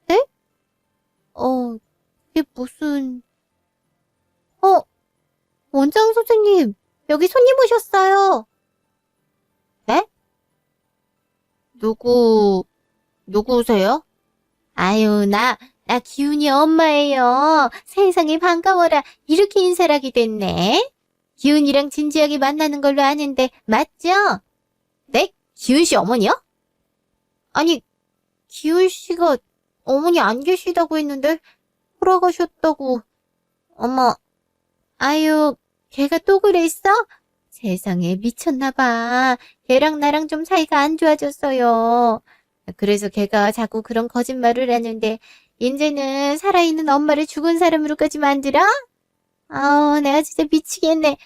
네? 이게 무슨... 원장 선생님, 여기 손님 오셨어요. 네? 누구세요? 아유, 나 기훈이 엄마예요. 세상에 반가워라. 이렇게 인사를 하게 됐네. 기훈이랑 진지하게 만나는 걸로 아는데 맞죠? 네? 기훈 씨 어머니요? 아니, 기훈 씨가 어머니 안 계시다고 했는데 돌아가셨다고. 어머, 아유, 걔가 또 그랬어? 세상에 미쳤나 봐. 걔랑 나랑 좀 사이가 안 좋아졌어요. 그래서 걔가 자꾸 그런 거짓말을 하는데 이제는 살아있는 엄마를 죽은 사람으로까지 만들어? 내가 진짜 미치겠네.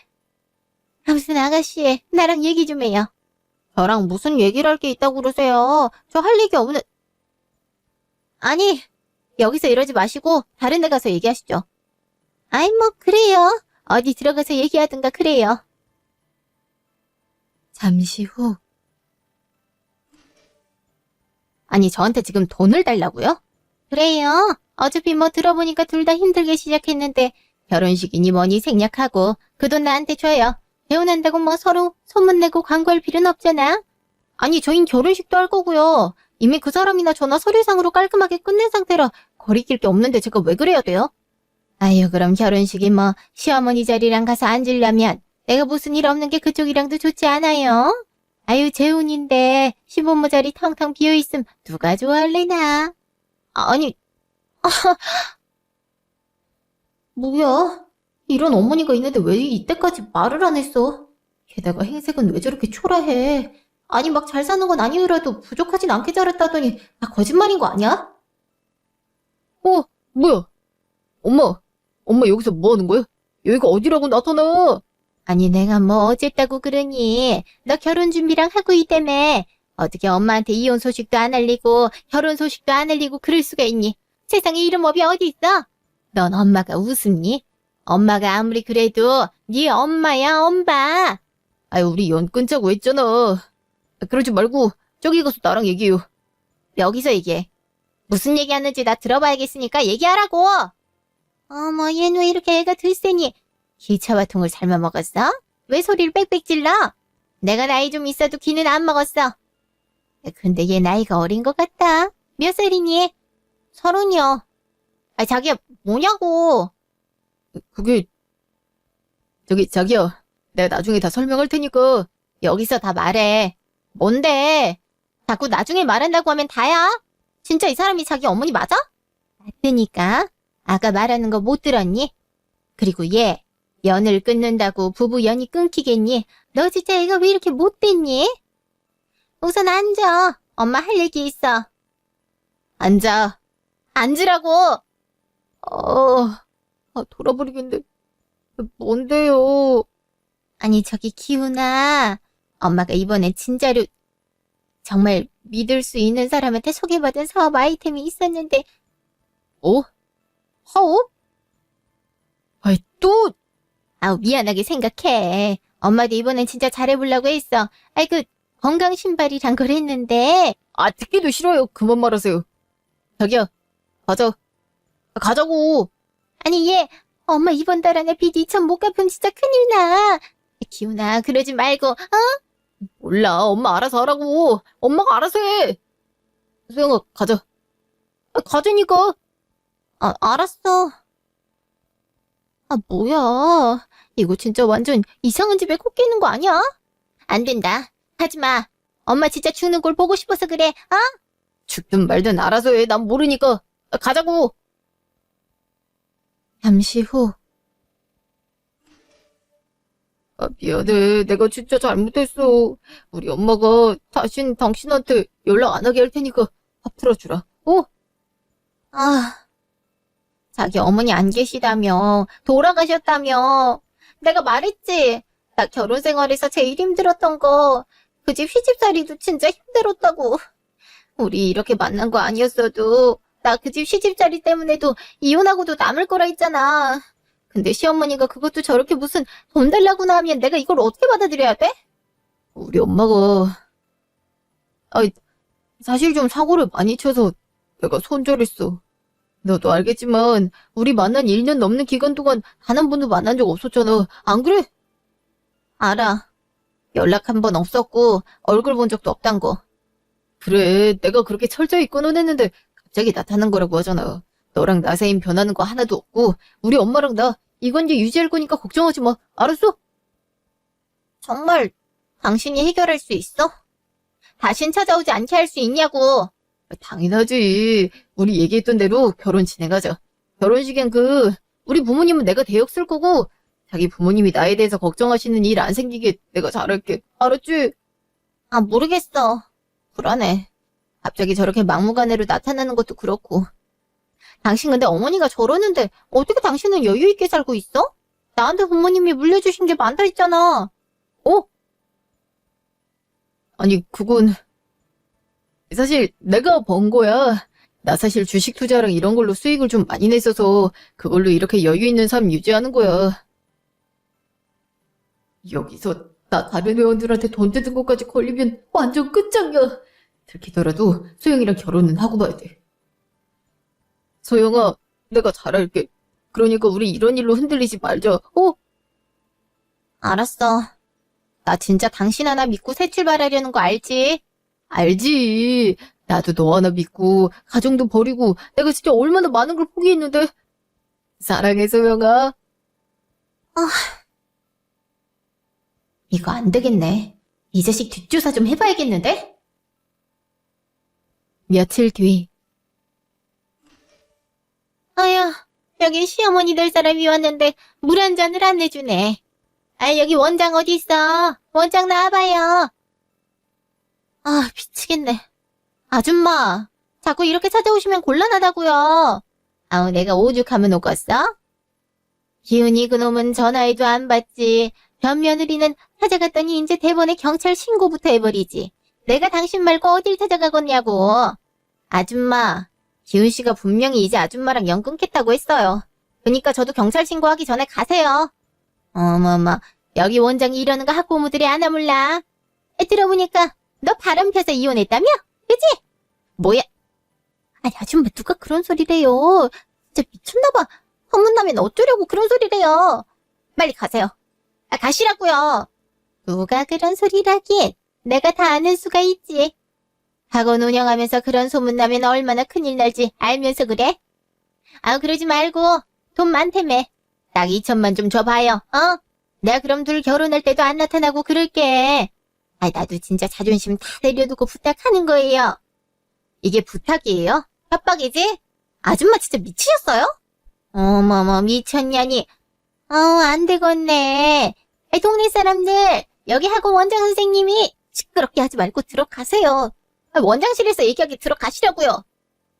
아무튼 아가씨, 나랑 얘기 좀 해요. 저랑 무슨 얘기를 할 게 있다고 그러세요? 저 할 얘기 없는... 아니, 여기서 이러지 마시고 다른 데 가서 얘기하시죠. 아이, 뭐 그래요. 어디 들어가서 얘기하든가 그래요. 잠시 후. 아니, 저한테 지금 돈을 달라고요? 그래요. 어차피 뭐 들어보니까 둘 다 힘들게 시작했는데 결혼식이니 뭐니 생략하고 그 돈 나한테 줘요. 재혼한다고 뭐 서로 소문내고 광고할 필요는 없잖아. 아니, 저흰 결혼식도 할 거고요. 이미 그 사람이나 저나 서류상으로 깔끔하게 끝낸 상태라 거리낄 게 없는데 제가 왜 그래야 돼요? 아유, 그럼 결혼식이 뭐 시어머니 자리랑 가서 앉으려면 내가 무슨 일 없는 게 그쪽이랑도 좋지 않아요? 아유, 재혼인데 시부모 자리 텅텅 비어있음 누가 좋아할래나? 아니, 뭐야? 이런 어머니가 있는데 왜 이때까지 말을 안 했어? 게다가 행색은 왜 저렇게 초라해? 아니, 막 잘 사는 건 아니더라도 부족하진 않게 자랐다더니 다 거짓말인 거 아니야? 뭐야? 엄마 여기서 뭐 하는 거야? 여기가 어디라고 나타나? 아니, 내가 뭐 어쨌다고 그러니? 너 결혼 준비랑 하고 있다며. 어떻게 엄마한테 이혼 소식도 안 알리고 결혼 소식도 안 알리고 그럴 수가 있니? 세상에 이런 법이 어디 있어? 넌 엄마가 우습니? 엄마가 아무리 그래도 네 엄마야, 엄마. 아유, 우리 연 끊자고 했잖아. 그러지 말고 저기 가서 나랑 얘기해요. 여기서 얘기해. 무슨 얘기하는지 나 들어봐야겠으니까 얘기하라고. 어머, 얘는 왜 이렇게 애가 들쎄니? 기차와 통을 삶아 먹었어? 왜 소리를 빽빽 질러? 내가 나이 좀 있어도 기는 안 먹었어. 근데 얘 나이가 어린 것 같다. 몇 살이니? 30이요. 아, 자기야, 뭐냐고. 그게, 자기야. 내가 나중에 다 설명할 테니까 여기서 다 말해. 뭔데? 자꾸 나중에 말한다고 하면 다야? 진짜 이 사람이 자기 어머니 맞아? 맞으니까. 아까 말하는 거 못 들었니? 그리고 얘, 연을 끊는다고 부부 연이 끊기겠니? 너 진짜 애가 왜 이렇게 못됐니? 우선 앉아. 엄마 할 얘기 있어. 앉아. 앉으라고. 돌아버리겠네. 뭔데요? 아니, 저기 기훈아. 엄마가 이번에 진짜로 정말 믿을 수 있는 사람한테 소개받은 사업 아이템이 있었는데. 사업? 아이, 또? 아우, 미안하게 생각해. 엄마도 이번엔 진짜 잘해보려고 했어. 아이, 건강 신발이란 걸 했는데. 듣기도 싫어요. 그만 말하세요. 자기야, 가자고. 아니, 얘, 엄마 이번 달 안에 빚 2천 못 갚으면 진짜 큰일 나. 기훈아, 그러지 말고, 몰라, 엄마 알아서 하라고. 엄마가 알아서 해. 수영아, 가자. 가자니까. 알았어. 뭐야. 이거 진짜 완전 이상한 집에 코 끼는 거 아니야? 안 된다. 하지마. 엄마 진짜 죽는 걸 보고 싶어서 그래, 죽든 말든 알아서 해. 난 모르니까. 가자고. 잠시 후. 미안해. 내가 진짜 잘못했어. 우리 엄마가 다신 당신한테 연락 안 하게 할 테니까 화 풀어주라. 자기 어머니 안 계시다며. 돌아가셨다며. 내가 말했지. 나 결혼 생활에서 제일 힘들었던 거. 그 집 시집살이도 진짜 힘들었다고. 우리 이렇게 만난 거 아니었어도 나 그 집 시집살이 때문에도 이혼하고도 남을 거라 했잖아. 근데 시어머니가 그것도 저렇게 무슨 돈 달라고나 하면 내가 이걸 어떻게 받아들여야 돼? 우리 엄마가 사실 좀 사고를 많이 쳐서 내가 손절했어. 너도 알겠지만 우리 만난 1년 넘는 기간 동안 단 한 번도 만난 적 없었잖아. 안 그래? 알아. 연락 한 번 없었고 얼굴 본 적도 없단 거. 그래, 내가 그렇게 철저히 끊어냈는데 갑자기 나타난 거라고 하잖아. 너랑 나 사이엔 변하는 거 하나도 없고 우리 엄마랑 나 이건지 유지할 거니까 걱정하지 마. 알았어? 정말 당신이 해결할 수 있어? 다신 찾아오지 않게 할 수 있냐고. 당연하지. 우리 얘기했던 대로 결혼 진행하자. 결혼식엔 우리 부모님은 내가 대역 쓸 거고 자기 부모님이 나에 대해서 걱정하시는 일 안 생기게 내가 잘할게. 알았지? 모르겠어. 불안해. 갑자기 저렇게 막무가내로 나타나는 것도 그렇고. 당신 근데 어머니가 저러는데 어떻게 당신은 여유 있게 살고 있어? 나한테 부모님이 물려주신 게 많다 했잖아. 아니, 그건 사실 내가 번 거야. 나 사실 주식 투자랑 이런 걸로 수익을 좀 많이 냈어서 그걸로 이렇게 여유 있는 삶 유지하는 거야. 여기서 나 다른 회원들한테 돈 뜯은 것까지 걸리면 완전 끝장이야. 들키더라도 소영이랑 결혼은 하고 봐야 돼. 소영아, 내가 잘할게. 그러니까 우리 이런 일로 흔들리지 말자. 어? 알았어. 나 진짜 당신 하나 믿고 새 출발하려는 거 알지? 알지. 나도 너 하나 믿고 가정도 버리고 내가 진짜 얼마나 많은 걸 포기했는데. 사랑해, 소영아. 이거 안 되겠네. 이 자식 뒷조사 좀 해봐야겠는데? 며칠 뒤. 아야, 여기 시어머니 될 사람이 왔는데 물 한 잔을 안 내주네. 아, 여기 원장 어디 있어? 원장 나와봐요. 아, 미치겠네. 아줌마, 자꾸 이렇게 찾아오시면 곤란하다고요. 아우, 내가 오죽하면 오겠어? 기훈이 그놈은 전화해도 안 받지. 변며느리는 찾아갔더니 이제 대번에 경찰 신고부터 해버리지. 내가 당신 말고 어딜 찾아가겠냐고. 아줌마, 기훈 씨가 분명히 이제 아줌마랑 연 끊겠다고 했어요. 그러니까 저도 경찰 신고하기 전에 가세요. 어머머, 여기 원장이 이러는 거 학부모들이 아나 몰라. 들어보니까 너 바람 펴서 이혼했다며? 그치? 뭐야? 아니, 아줌마 누가 그런 소리래요. 진짜 미쳤나봐. 소문나면 어쩌려고 그런 소리래요. 빨리 가세요. 아, 가시라고요. 누가 그런 소리라긴. 내가 다 아는 수가 있지. 학원 운영하면서 그런 소문나면 얼마나 큰일 날지 알면서 그래? 아, 그러지 말고 돈 많다며. 딱 2천만 좀 줘봐요. 어? 내가 그럼 둘 결혼할 때도 안 나타나고 그럴게. 아, 나도 진짜 자존심 다 내려두고 부탁하는 거예요. 이게 부탁이에요? 협박이지? 아줌마 진짜 미치셨어요? 어머머, 미쳤냐니. 안 되겠네. 동네 사람들, 여기 학원 원장 선생님이 시끄럽게 하지 말고 들어가세요. 원장실에서 얘기하기 들어가시라고요.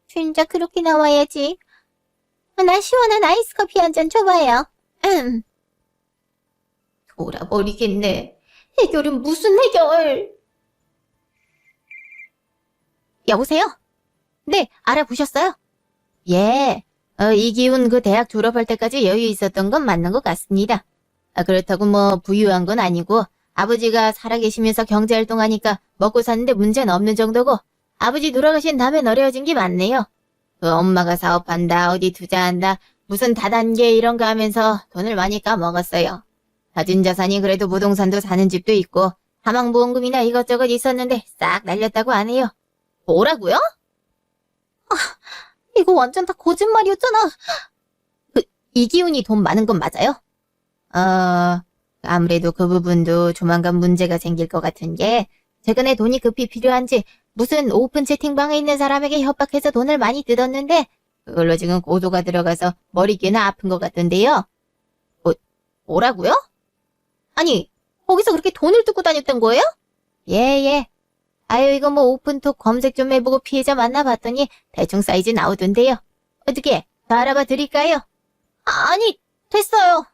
진짜 그렇게 나와야지. 나 시원한 아이스 커피 한 잔 줘봐요. 돌아버리겠네. 해결은 무슨 해결? 여보세요? 네, 알아보셨어요? 예, 이기훈 그 대학 졸업할 때까지 여유 있었던 건 맞는 것 같습니다. 그렇다고 뭐 부유한 건 아니고 아버지가 살아계시면서 경제활동하니까 먹고 사는데 문제는 없는 정도고 아버지 돌아가신 다음에 어려워진 게 많네요. 그 엄마가 사업한다, 어디 투자한다, 무슨 다단계 이런 거 하면서 돈을 많이 까먹었어요. 가진 자산이 그래도 부동산도 사는 집도 있고 사망보험금이나 이것저것 있었는데 싹 날렸다고 하네요. 뭐라고요? 이거 완전 다 거짓말이었잖아. 이기훈이 돈 많은 건 맞아요? 아무래도 그 부분도 조만간 문제가 생길 것 같은 게 최근에 돈이 급히 필요한지 무슨 오픈 채팅방에 있는 사람에게 협박해서 돈을 많이 뜯었는데 그걸로 지금 고소가 들어가서 머리 꽤나 아픈 것 같던데요. 뭐라고요? 아니, 거기서 그렇게 돈을 뜯고 다녔던 거예요? 예. 아유, 이거 뭐 오픈톡 검색 좀 해보고 피해자 만나봤더니 대충 사이즈 나오던데요. 어떻게 더 알아봐 드릴까요? 아니, 됐어요.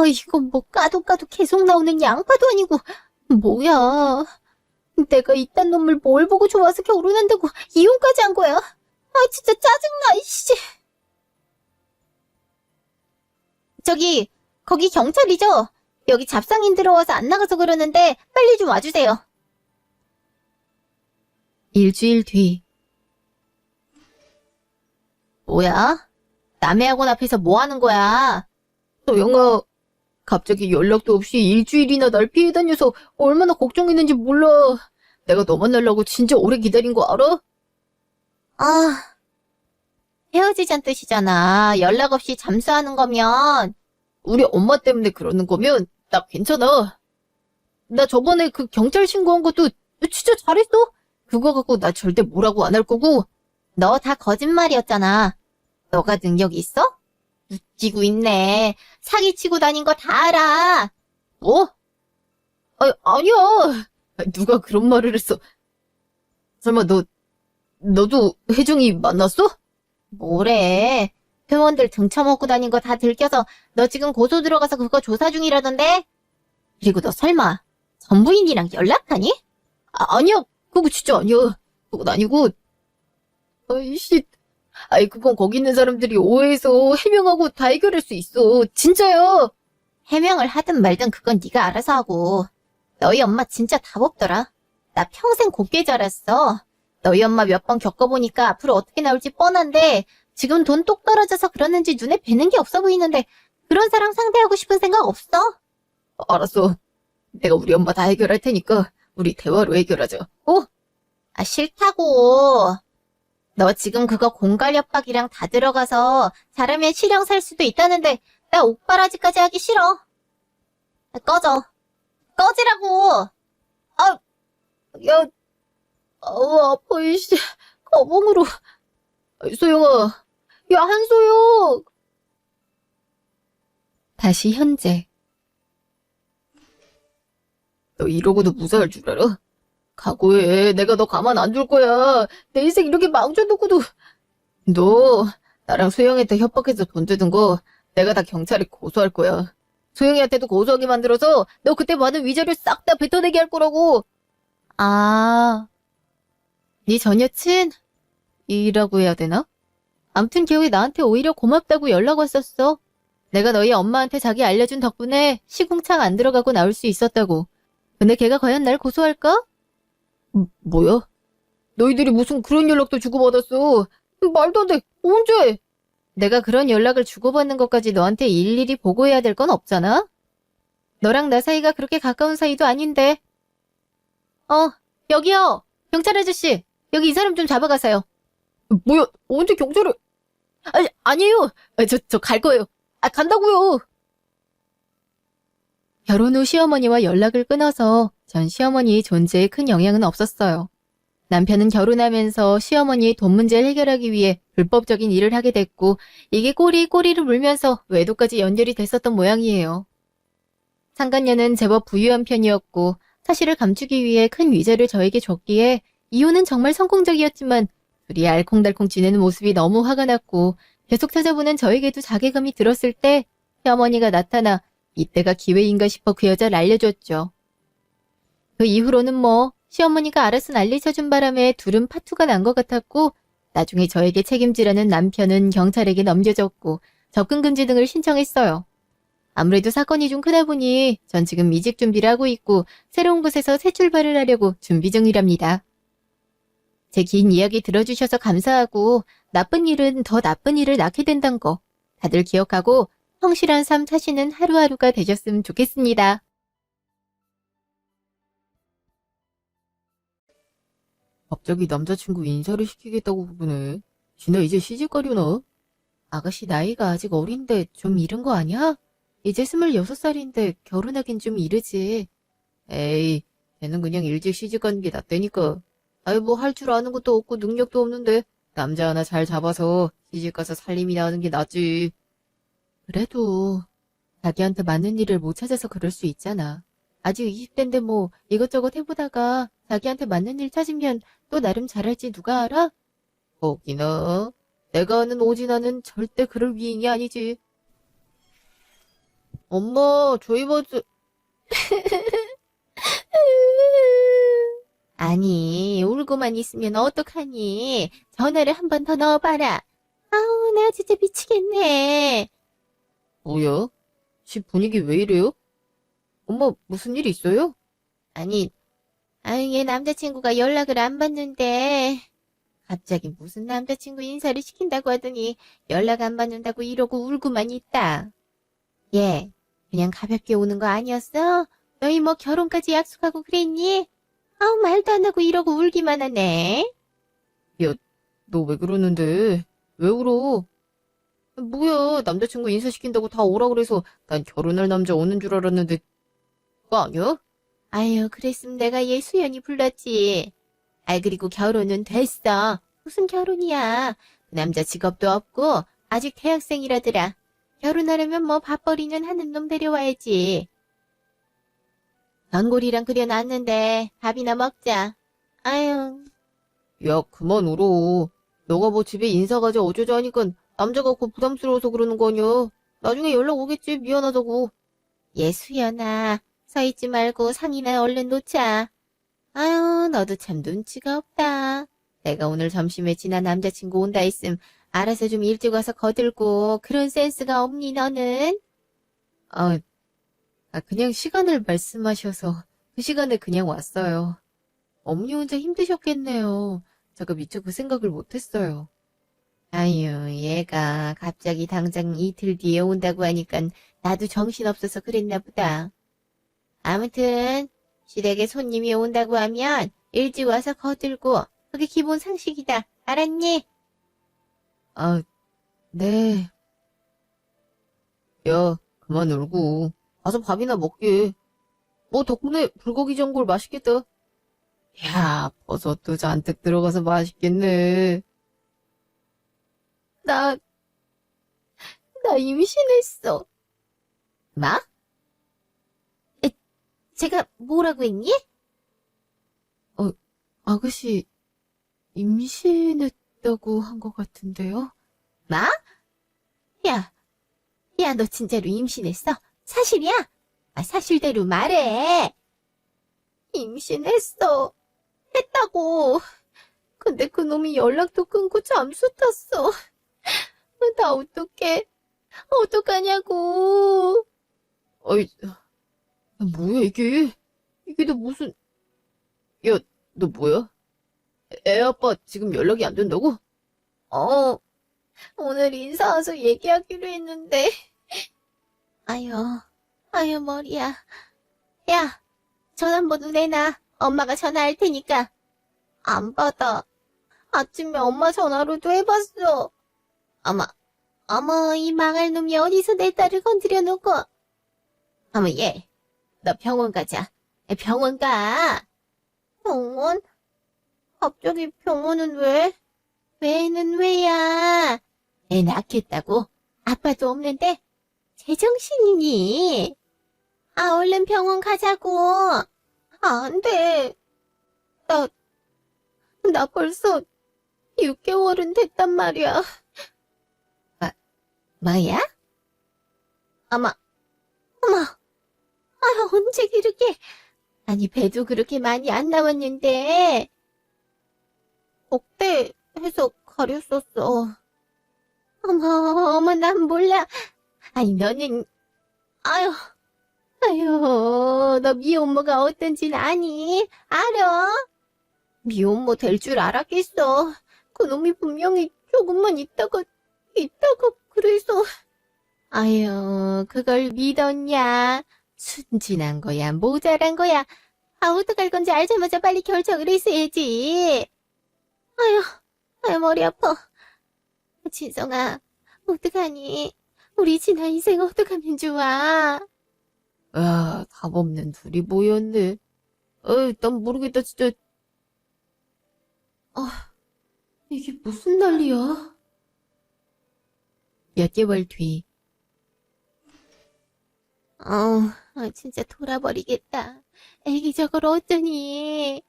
이거 뭐 까도 계속 나오는 양파도 아니고 뭐야. 내가 이딴 놈을 뭘 보고 좋아서 결혼한다고 이혼까지 한 거야. 진짜 짜증나, 이씨. 저기, 거기 경찰이죠? 여기 잡상인 들어와서 안 나가서 그러는데 빨리 좀 와주세요. 일주일 뒤. 뭐야? 남의 학원 앞에서 뭐 하는 거야? 소영아, 갑자기 연락도 없이 일주일이나 날 피해 다녀서 얼마나 걱정했는지 몰라. 내가 너 만나려고 진짜 오래 기다린 거 알아? 헤어지자는 뜻이잖아. 연락 없이 잠수하는 거면. 우리 엄마 때문에 그러는 거면 나 괜찮아. 나 저번에 그 경찰 신고한 것도 진짜 잘했어. 그거 갖고 나 절대 뭐라고 안 할 거고. 너 다 거짓말이었잖아. 너가 능력 있어? 웃기고 있네. 사기치고 다닌 거 다 알아. 뭐? 아니야. 누가 그런 말을 했어. 설마 너도 혜정이 만났어? 뭐래. 회원들 등쳐먹고 다닌 거 다 들켜서 너 지금 고소 들어가서 그거 조사 중이라던데? 그리고 너 설마 전부인이랑 연락하니? 아니야. 그거 진짜 아니야. 그건 아니고. 아이씨. 그건 거기 있는 사람들이 오해해서 해명하고 다 해결할 수 있어. 진짜야. 해명을 하든 말든 그건 네가 알아서 하고. 너희 엄마 진짜 답 없더라. 나 평생 곱게 자랐어. 너희 엄마 몇 번 겪어보니까 앞으로 어떻게 나올지 뻔한데 지금 돈 똑 떨어져서 그러는지 눈에 뵈는 게 없어 보이는데 그런 사람 상대하고 싶은 생각 없어? 알았어. 내가 우리 엄마 다 해결할 테니까 우리 대화로 해결하자. 아, 싫다고. 너 지금 그거 공갈 협박이랑 다 들어가서 잘하면 실형 살 수도 있다는데 나 옥바라지까지 하기 싫어. 꺼져. 꺼지라고. 아, 야, 아파, 이씨. 거봉으로. 소영아. 야, 한소영. 다시 현재. 너 이러고도 무사할 줄 알아? 각오해. 내가 너 가만 안 둘 거야. 내 인생 이렇게 망쳐놓고도. 너 나랑 소영이한테 협박해서 돈 뜯은 거 내가 다 경찰에 고소할 거야. 소영이한테도 고소하게 만들어서 너 그때 받은 위자료 싹 다 뱉어내게 할 거라고. 아, 네 전 여친? 이라고 해야 되나? 암튼 기억이 나한테 오히려 고맙다고 연락 왔었어. 내가 너희 엄마한테 자기 알려준 덕분에 시궁창 안 들어가고 나올 수 있었다고. 근데 걔가 과연 날 고소할까? 뭐야? 너희들이 무슨 그런 연락도 주고받았어? 말도 안 돼. 언제? 내가 그런 연락을 주고받는 것까지 너한테 일일이 보고해야 될 건 없잖아? 너랑 나 사이가 그렇게 가까운 사이도 아닌데. 여기요. 경찰 아저씨. 여기 이 사람 좀 잡아가세요. 뭐야? 언제 경찰을? 아니에요. 저 갈 거예요. 간다고요. 결혼 후 시어머니와 연락을 끊어서 전 시어머니의 존재에 큰 영향은 없었어요. 남편은 결혼하면서 시어머니의 돈 문제를 해결하기 위해 불법적인 일을 하게 됐고 이게 꼬리를 물면서 외도까지 연결이 됐었던 모양이에요. 상간녀는 제법 부유한 편이었고 사실을 감추기 위해 큰 위자료를 저에게 줬기에 이혼은 정말 성공적이었지만 둘이 알콩달콩 지내는 모습이 너무 화가 났고 계속 찾아보는 저에게도 자괴감이 들었을 때 시어머니가 나타나 이때가 기회인가 싶어 그 여자를 알려줬죠. 그 이후로는 시어머니가 알아서 난리 쳐준 바람에 둘은 파투가 난 것 같았고 나중에 저에게 책임지라는 남편은 경찰에게 넘겨졌고 접근금지 등을 신청했어요. 아무래도 사건이 좀 크다 보니 전 지금 이직 준비를 하고 있고 새로운 곳에서 새 출발을 하려고 준비 중이랍니다. 제 긴 이야기 들어주셔서 감사하고 나쁜 일은 더 나쁜 일을 낳게 된다는 거 다들 기억하고 성실한 삶 사시는 하루하루가 되셨으면 좋겠습니다. 갑자기 남자친구 인사를 시키겠다고 그러네. 지나 이제 시집가려나? 아가씨 나이가 아직 어린데 좀 이른 거 아니야? 이제 26살인데 결혼하긴 좀 이르지. 에이, 걔는 그냥 일찍 시집가는 게 낫다니까. 아이 할 줄 아는 것도 없고 능력도 없는데 남자 하나 잘 잡아서 시집가서 살림이 나는 게 낫지. 그래도 자기한테 맞는 일을 못 찾아서 그럴 수 있잖아. 아직 20대인데 이것저것 해보다가 자기한테 맞는 일 찾으면 또 나름 잘할지 누가 알아? 거기나 내가 아는 오진아는 절대 그럴 위인이 아니지. 엄마 저희 버스 아니 울고만 있으면 어떡하니. 전화를 한 번 더 넣어봐라. 아우 나 진짜 미치겠네. 뭐야? 집 분위기 왜 이래요? 엄마 무슨 일 있어요? 아니 얘 남자친구가 연락을 안 받는데 갑자기 무슨 남자친구 인사를 시킨다고 하더니 연락 안 받는다고 이러고 울고만 있다. 얘 그냥 가볍게 오는 거 아니었어? 너희 결혼까지 약속하고 그랬니? 아우 말도 안 하고 이러고 울기만 하네. 야, 너 왜 그러는데? 왜 울어? 뭐야, 남자친구 인사시킨다고 다 오라 그래서 난 결혼할 남자 오는 줄 알았는데 그거 아니야? 아유, 그랬으면 내가 얘 수연이 불렀지. 그리고 결혼은 됐어. 무슨 결혼이야. 그 남자 직업도 없고 아직 대학생이라더라. 결혼하려면 밥벌이는 하는 놈 데려와야지. 전골이랑 끓여놨는데 밥이나 먹자. 아유. 야, 그만 울어. 너가 집에 인사 가자 어쩌자 하니까 남자 같고 부담스러워서 그러는 거 아니야. 나중에 연락 오겠지, 미안하다고. 얘 수연아, 서 있지 말고 상이나 얼른 놓자. 아유, 너도 참 눈치가 없다. 내가 오늘 점심에 지난 남자친구 온다 했음 알아서 좀 일찍 와서 거들고 그런 센스가 없니 너는? 그냥 시간을 말씀하셔서 그 시간에 그냥 왔어요. 어머니 혼자 힘드셨겠네요. 제가 미처 그 생각을 못했어요. 아유, 얘가 갑자기 당장 이틀 뒤에 온다고 하니까 나도 정신없어서 그랬나 보다. 아무튼 시댁에 손님이 온다고 하면 일찍 와서 거들고 그게 기본 상식이다. 알았니? 아, 네. 야, 그만 울고 가서 밥이나 먹게. 뭐 덕분에 불고기 전골 맛있겠다. 야, 버섯도 잔뜩 들어가서 맛있겠네. 나, 나 임신했어. 뭐? 제가 뭐라고 했니? 아가씨, 임신했다고 한 것 같은데요? 뭐? 야, 야, 너 진짜로 임신했어? 사실이야? 사실대로 말해. 임신했어. 했다고. 근데 그놈이 연락도 끊고 잠수 탔어. 나 어떡해. 어떡하냐고. 어이, 뭐야, 이게? 이게 너 무슨, 야, 너 뭐야? 애 아빠 지금 연락이 안 된다고? 오늘 인사 와서 얘기하기로 했는데. 아유, 아유, 머리야. 야, 전화번호 내놔. 엄마가 전화할 테니까. 안 받아. 아침에 엄마 전화로도 해봤어. 어머, 이 망할 놈이 어디서 내 딸을 건드려 놓고. 어머, 얘. 너 병원 가자. 병원 가. 병원? 갑자기 병원은 왜? 왜는 왜야? 애 낳겠다고? 아빠도 없는데? 제정신이니? 얼른 병원 가자고. 안 돼. 나 벌써 6개월은 됐단 말이야. 뭐야? 어머. 언제 그렇게, 아니, 배도 그렇게 많이 안 나왔는데. 복대해서 가렸었어. 어머, 난 몰라. 아니, 너는, 아유, 너 미혼모가 어떤지는 아니? 알아? 미혼모 될 줄 알았겠어. 그놈이 분명히 조금만 있다가 그래서. 아유, 그걸 믿었냐? 순진한 거야, 모자란 거야. 어떡할 건지 알자마자 빨리 결정을 했어야지. 아유, 머리 아파. 진성아, 어떡하니? 우리 지난 인생 어떡하면 좋아? 답 없는 둘이 모였네. 난 모르겠다, 진짜. 이게 무슨 난리야? 몇 개월 뒤. 진짜 돌아버리겠다. 애기 저걸 어쩌니?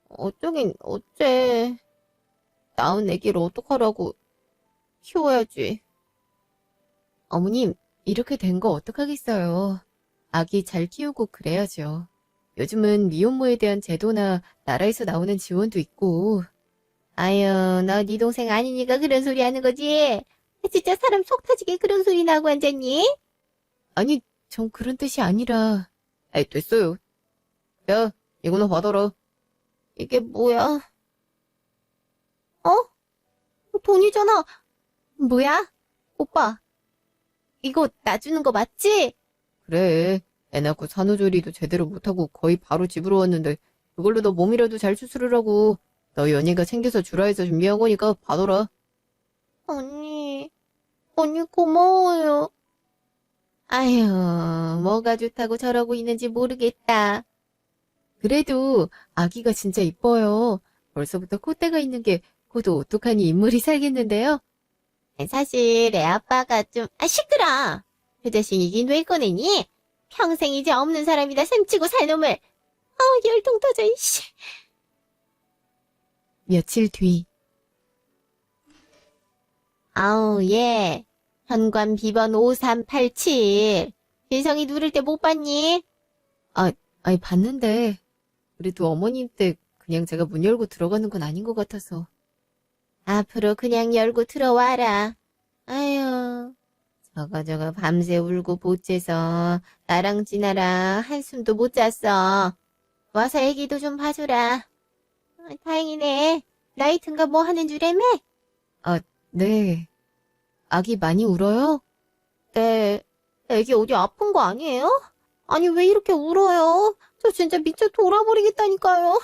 어쩌긴 어째. 낳은 애기를 어떡하라고. 키워야지. 어머님, 이렇게 된 거 어떡하겠어요. 아기 잘 키우고 그래야죠. 요즘은 미혼모에 대한 제도나 나라에서 나오는 지원도 있고. 아유, 너 네 동생 아니니까 그런 소리 하는 거지? 진짜 사람 속 터지게 그런 소리 나고 앉았니? 아니, 전 그런 뜻이 아니라. 됐어요. 야, 이거나 받아라. 이게 뭐야? 돈이잖아. 뭐야? 오빠, 이거 나 주는 거 맞지? 그래. 애 낳고 산후조리도 제대로 못하고 거의 바로 집으로 왔는데 그걸로 너 몸이라도 잘 추스르라고. 너 연희가 챙겨서 주라 해서 준비한 거니까 받아라. 언니 고마워요. 아휴, 뭐가 좋다고 저러고 있는지 모르겠다. 그래도 아기가 진짜 이뻐요. 벌써부터 콧대가 있는 게 곧 오똑하니 인물이 살겠는데요. 사실 애 아빠가 좀 시끄러. 그 대신 이긴 왜 꺼내니? 평생 이제 없는 사람이다 셈치고 살 놈을. 열통 터져 이씨. 며칠 뒤. 얘 현관 비번 5387. 진성이 누를 때 못 봤니? 아니 봤는데 그래도 어머님 때 그냥 제가 문 열고 들어가는 건 아닌 것 같아서. 앞으로 그냥 열고 들어와라. 아유, 저거 밤새 울고 보채서 나랑 지나랑 한숨도 못 잤어. 와서 애기도 좀 봐주라. 다행이네. 나이튼가 뭐 하는 줄애매? 네. 아기 많이 울어요? 네. 애기 어디 아픈 거 아니에요? 아니, 왜 이렇게 울어요? 저 진짜 미쳐 돌아버리겠다니까요.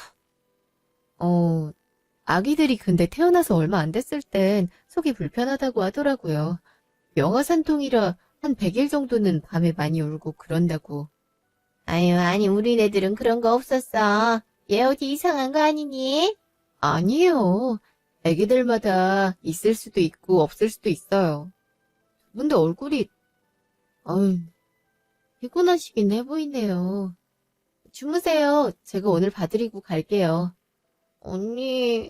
아기들이 근데 태어나서 얼마 안 됐을 땐 속이 불편하다고 하더라고요. 영아산통이라 한 100일 정도는 밤에 많이 울고 그런다고. 아유, 아니, 우리 애들은 그런 거 없었어. 얘 어디 이상한 거 아니니? 아니에요. 애기들마다 있을 수도 있고 없을 수도 있어요. 근데 얼굴이, 어휴, 피곤하시긴 해 보이네요. 주무세요. 제가 오늘 봐드리고 갈게요. 언니,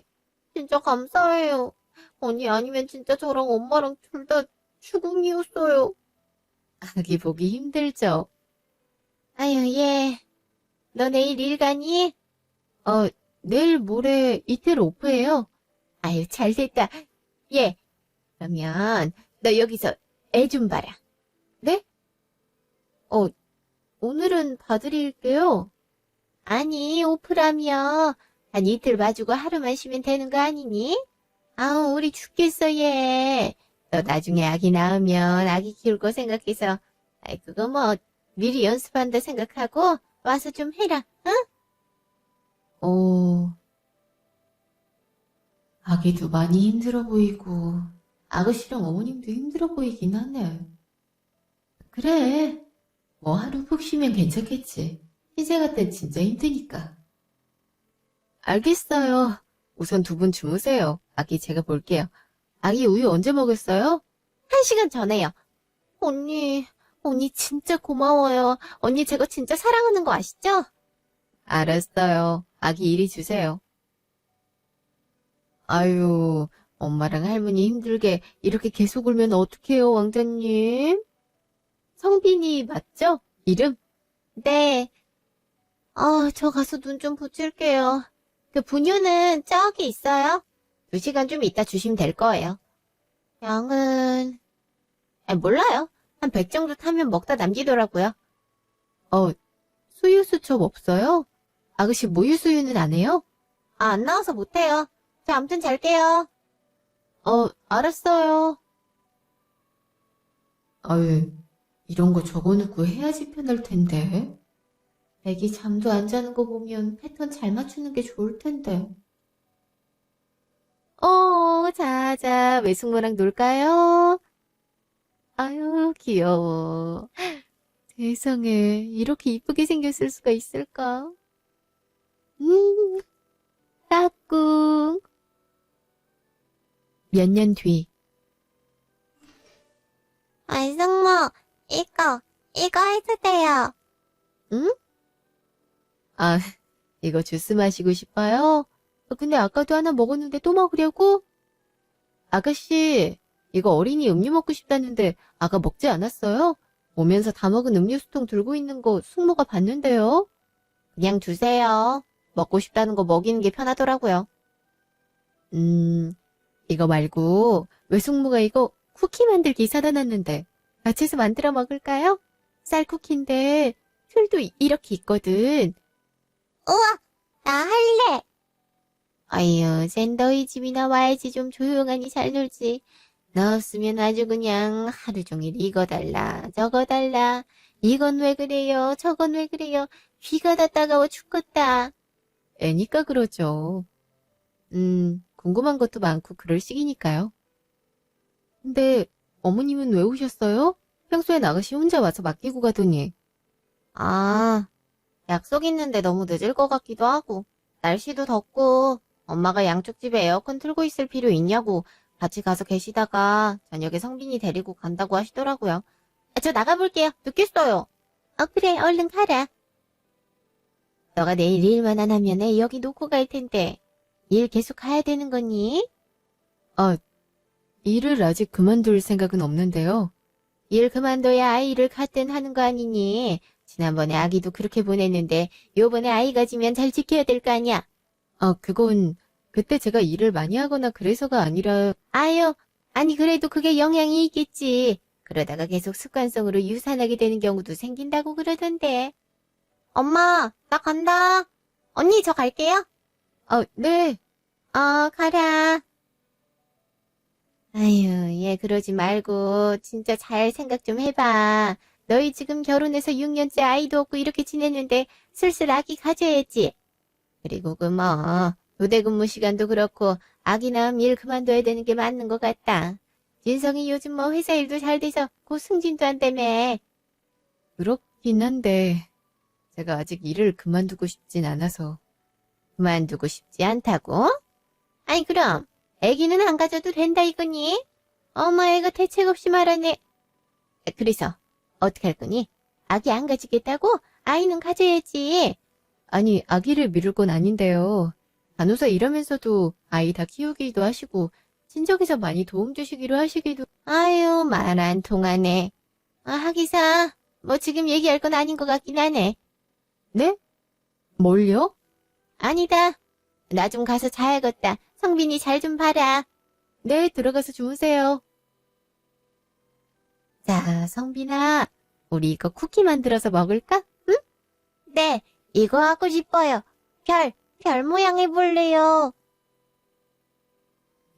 진짜 감사해요. 언니 아니면 진짜 저랑 엄마랑 둘 다 죽음이었어요. 아기 보기 힘들죠? 아유, 예. 너 내일 일 가니? 내일 모레 이틀 오프예요. 아유, 잘 됐다. 예. 그러면 너 여기서 애 좀 봐라. 네? 오늘은 봐드릴게요. 아니, 오프라며. 한 이틀 봐주고 하루만 쉬면 되는 거 아니니? 아우, 우리 죽겠어, 얘. 너 나중에 아기 낳으면 아기 키울 거 생각해서, 그거 뭐, 미리 연습한다 생각하고 와서 좀 해라, 응? 아기도 많이 힘들어 보이고, 아가씨랑 어머님도 힘들어 보이긴 하네. 그래. 뭐 하루 푹 쉬면 괜찮겠지. 희재가 땐 진짜 힘드니까. 알겠어요. 우선 두 분 주무세요. 아기 제가 볼게요. 아기 우유 언제 먹었어요? 1시간 전에요. 언니 진짜 고마워요. 언니 제가 진짜 사랑하는 거 아시죠? 알았어요. 아기 이리 주세요. 아유, 엄마랑 할머니 힘들게 이렇게 계속 울면 어떡해요, 왕자님? 성빈이 맞죠? 이름? 네. 저 가서 눈 좀 붙일게요. 그 분유는 저기 있어요. 2시간 좀 있다 주시면 될 거예요. 양은, 몰라요. 한 100 정도 타면 먹다 남기더라고요. 수유 수첩 없어요? 아가씨 모유 수유는 안 해요? 안 나와서 못해요. 저 아무튼 잘게요. 알았어요. 아유, 이런 거 적어놓고 해야지 편할 텐데. 애기 잠도 안 자는 거 보면 패턴 잘 맞추는 게 좋을 텐데. 자자, 외숙모랑 놀까요? 아유, 귀여워. 세상에, 이렇게 이쁘게 생겼을 수가 있을까? 따꿍. 몇 년 뒤. 외숙모, 이거 해도 돼요. 응? 이거 주스 마시고 싶어요? 근데 아까도 하나 먹었는데 또 먹으려고? 아가씨, 이거 어린이 음료 먹고 싶다는데 아까 먹지 않았어요? 오면서 다 먹은 음료수통 들고 있는 거 숙모가 봤는데요? 그냥 주세요. 먹고 싶다는 거 먹이는 게 편하더라고요. 이거 말고 외숙모가 이거 쿠키 만들기 사다 놨는데 같이 해서 만들어 먹을까요? 쌀 쿠키인데 틀도 이렇게 있거든. 우와, 나 할래. 아유, 쟨 너희 집이나 와야지 좀 조용하니 잘 놀지. 너 없으면 아주 그냥 하루 종일 이거 달라, 저거 달라. 이건 왜 그래요, 저건 왜 그래요. 귀가 다 따가워 죽겠다. 애니까 그러죠. 궁금한 것도 많고 그럴 시기니까요. 근데 어머님은 왜 오셨어요? 평소엔 아가씨 혼자 와서 맡기고 가더니. 약속 있는데 너무 늦을 것 같기도 하고, 날씨도 덥고, 엄마가 양쪽 집에 에어컨 틀고 있을 필요 있냐고 같이 가서 계시다가 저녁에 성빈이 데리고 간다고 하시더라고요. 저 나가볼게요. 늦겠어요. 그래, 얼른 가라. 너가 내일 일만 안 하면 애 여기 놓고 갈 텐데, 일 계속 가야 되는 거니? 일을 아직 그만둘 생각은 없는데요. 일 그만둬야 아이를 갖든 하는 거 아니니? 지난번에 아기도 그렇게 보냈는데 요번에 아이가 지면 잘 지켜야 될 거 아니야? 그건 그때 제가 일을 많이 하거나 그래서가 아니라. 아니 그래도 그게 영향이 있겠지. 그러다가 계속 습관성으로 유산하게 되는 경우도 생긴다고 그러던데. 엄마, 나 간다. 언니, 저 갈게요. 네. 가라. 아유, 얘 그러지 말고 진짜 잘 생각 좀 해봐. 너희 지금 결혼해서 6년째 아이도 없고 이렇게 지냈는데 슬슬 아기 가져야지. 그리고 교대 근무 시간도 그렇고 아기 낳으면 일 그만둬야 되는 게 맞는 것 같다. 진성이 요즘 회사 일도 잘 돼서 곧 승진도 한다며. 그렇긴 한데 제가 아직 일을 그만두고 싶진 않아서. 그만두고 싶지 않다고? 아니 그럼 애기는 안 가져도 된다 이거니? 어머 애가 대책 없이 말하네. 그래서 어떻게 할 거니? 아기 안 가지겠다고? 아이는 가져야지. 아니 아기를 미룰 건 아닌데요. 간호사 일하면서도 아이 다 키우기도 하시고 친정에서 많이 도움 주시기로 하시기도. 아유 말 안 통하네. 하기사 지금 얘기할 건 아닌 것 같긴 하네. 네? 뭘요? 아니다. 나 좀 가서 자야겠다. 성빈이 잘 좀 봐라. 네, 들어가서 주무세요. 자, 성빈아, 우리 이거 쿠키 만들어서 먹을까? 응? 네, 이거 하고 싶어요. 별 모양 해볼래요.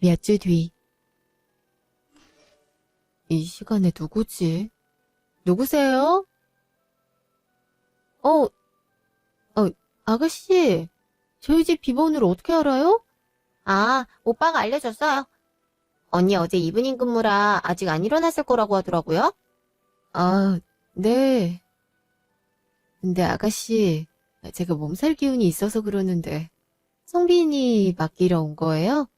몇 주 뒤. 이 시간에 누구지? 누구세요? 아가씨, 저희 집 비번을 어떻게 알아요? 오빠가 알려줬어요. 언니 어제 이브닝 근무라 아직 안 일어났을 거라고 하더라고요. 네. 근데 아가씨, 제가 몸살 기운이 있어서 그러는데 성빈이 맡기러 온 거예요?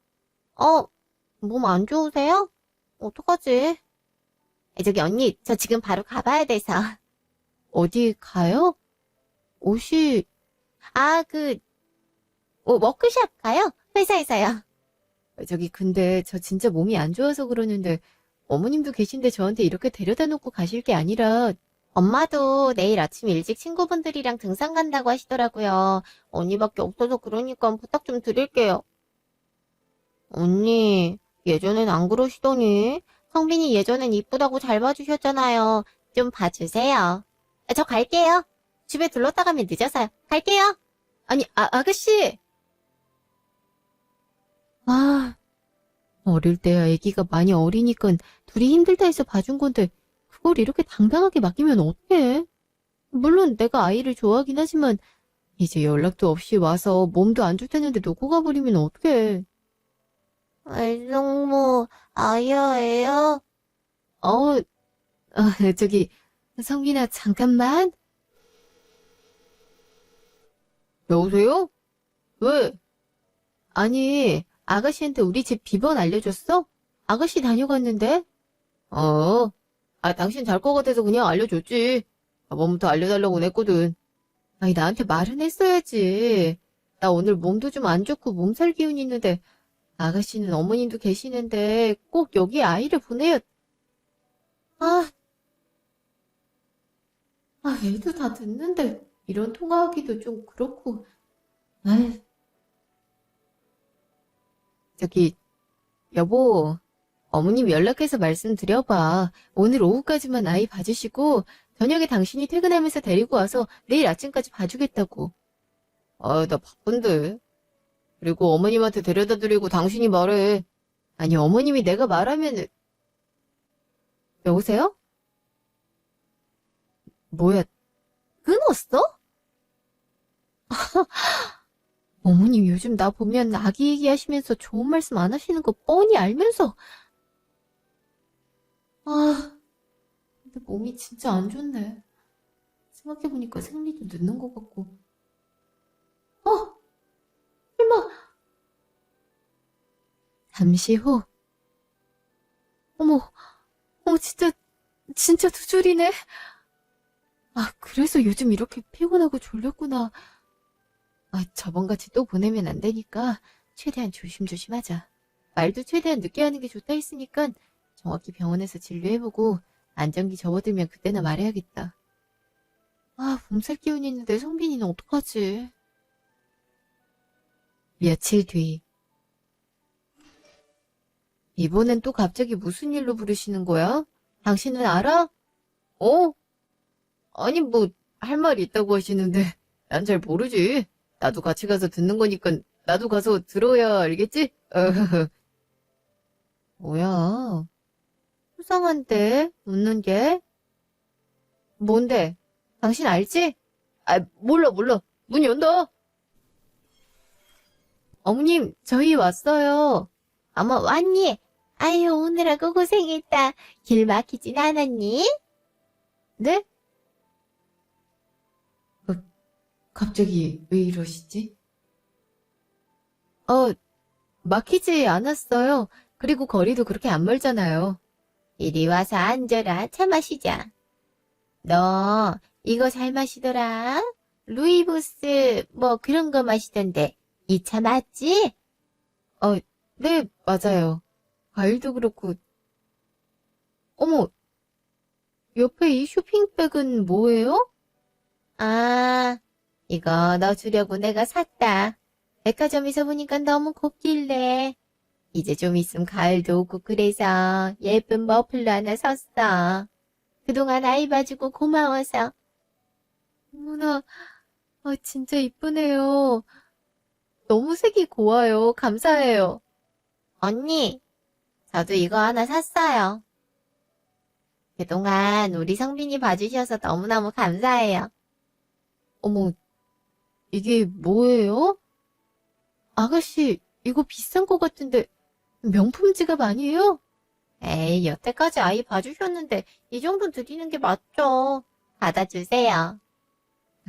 몸 안 좋으세요? 어떡하지? 저기 언니, 저 지금 바로 가봐야 돼서. 어디 가요? 옷이, 워크숍 가요? 회사에서요. 저기 근데 저 진짜 몸이 안 좋아서 그러는데 어머님도 계신데 저한테 이렇게 데려다 놓고 가실 게 아니라 엄마도 내일 아침 일찍 친구분들이랑 등산 간다고 하시더라고요. 언니밖에 없어서 그러니까 부탁 좀 드릴게요. 언니, 예전엔 안 그러시더니 성빈이 예전엔 이쁘다고 잘 봐주셨잖아요. 좀 봐주세요. 저 갈게요. 집에 들렀다 가면 늦어서요. 갈게요. 아니, 아가씨! 어릴 때야 애기가 많이 어리니까 둘이 힘들다 해서 봐준 건데 그걸 이렇게 당당하게 맡기면 어떡해? 물론 내가 아이를 좋아하긴 하지만 이제 연락도 없이 와서 몸도 안 좋다는데 놓고 가버리면 어떡해? 알성모 아야예요? 저기 성빈아 잠깐만. 여보세요? 왜? 아니 아가씨한테 우리 집 비번 알려줬어? 아가씨 다녀갔는데? 당신 잘 것 같아서 그냥 알려줬지. 저번부터 알려달라고 했거든. 아니, 나한테 말은 했어야지. 나 오늘 몸도 좀 안 좋고 몸살 기운이 있는데, 아가씨는 어머님도 계시는데 꼭 여기 아이를 보내요. 아, 애도 다 듣는데 이런 통화하기도 좀 그렇고. 아이, 저기, 여보, 어머님 연락해서 말씀드려봐. 오늘 오후까지만 아이 봐주시고 저녁에 당신이 퇴근하면서 데리고 와서 내일 아침까지 봐주겠다고. 나 바쁜데. 그리고 어머님한테 데려다 드리고 당신이 말해. 아니, 어머님이 내가 말하면은. 여보세요? 뭐야, 끊었어? 어머님 요즘 나 보면 아기 얘기하시면서 좋은 말씀 안 하시는 거 뻔히 알면서. 근데 몸이 진짜 안 좋네. 생각해보니까 생리도 늦는 것 같고. 설마. 잠시 후. 어머, 진짜 두 줄이네. 그래서 요즘 이렇게 피곤하고 졸렸구나. 저번같이 또 보내면 안 되니까 최대한 조심조심 하자. 말도 최대한 늦게 하는 게 좋다 했으니까 정확히 병원에서 진료해보고 안정기 접어들면 그때나 말해야겠다. 몸살 기운이 있는데 성빈이는 어떡하지? 며칠 뒤. 이번엔 또 갑자기 무슨 일로 부르시는 거야? 당신은 알아? 어? 아니, 뭐, 할 말이 있다고 하시는데, 난 잘 모르지. 나도 같이 가서 듣는 거니까, 나도 가서 들어야 알겠지? 뭐야. 수상한데, 웃는 게? 뭔데? 당신 알지? 아, 몰라. 문 연다. 어머님, 저희 왔어요. 어머, 왔니? 아유, 오느라고 고생했다. 길 막히진 않았니? 네? 어, 갑자기 왜 이러시지? 어, 막히지 않았어요. 그리고 거리도 그렇게 안 멀잖아요. 이리 와서 앉아라. 차 마시자. 너 이거 잘 마시더라. 루이보스 뭐 그런 거 마시던데. 이 차 맞지? 어, 네, 맞아요. 과일도 그렇고. 어머, 옆에 이 쇼핑백은 뭐예요? 아, 이거 너 주려고 내가 샀다. 백화점에서 보니까 너무 곱길래. 이제 좀 있으면 가을도 오고 그래서 예쁜 머플러 하나 샀어. 그동안 아이 봐주고 고마워서. 어머나, 진짜 이쁘네요. 너무 색이 고와요. 감사해요. 언니, 저도 이거 하나 샀어요. 그동안 우리 성빈이 봐주셔서 너무너무 감사해요. 어머, 이게 뭐예요? 아가씨, 이거 비싼 거 같은데 명품 지갑 아니에요? 에이, 여태까지 아이 봐주셨는데 이 정도 드리는 게 맞죠. 받아주세요.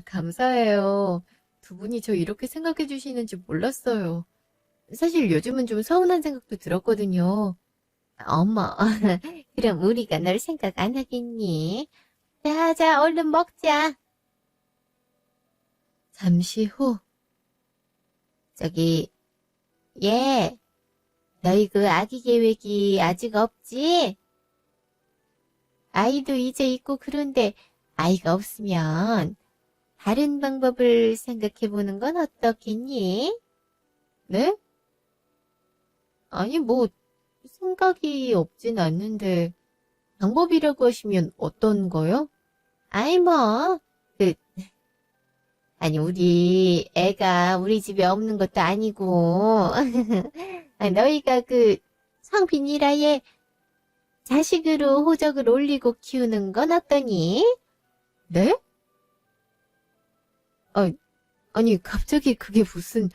감사해요. 두 분이 저 이렇게 생각해 주시는지 몰랐어요. 사실 요즘은 좀 서운한 생각도 들었거든요. 어머, 그럼 우리가 널 생각 안 하겠니? 자, 얼른 먹자. 잠시 후, 저기, 얘, 너희 그 아기 계획이 아직 없지? 아이도 이제 있고 그런데 아이가 없으면 다른 방법을 생각해 보는 건 어떻겠니? 네? 아니, 뭐, 생각이 없진 않는데, 방법이라고 하시면 어떤 거요? 아이, 뭐, 그, 아니, 우리 애가 우리 집에 없는 것도 아니고, 너희가 그, 성빈이라의 자식으로 호적을 올리고 키우는 건 어떠니? 네? 아, 아니, 갑자기 그게 무슨,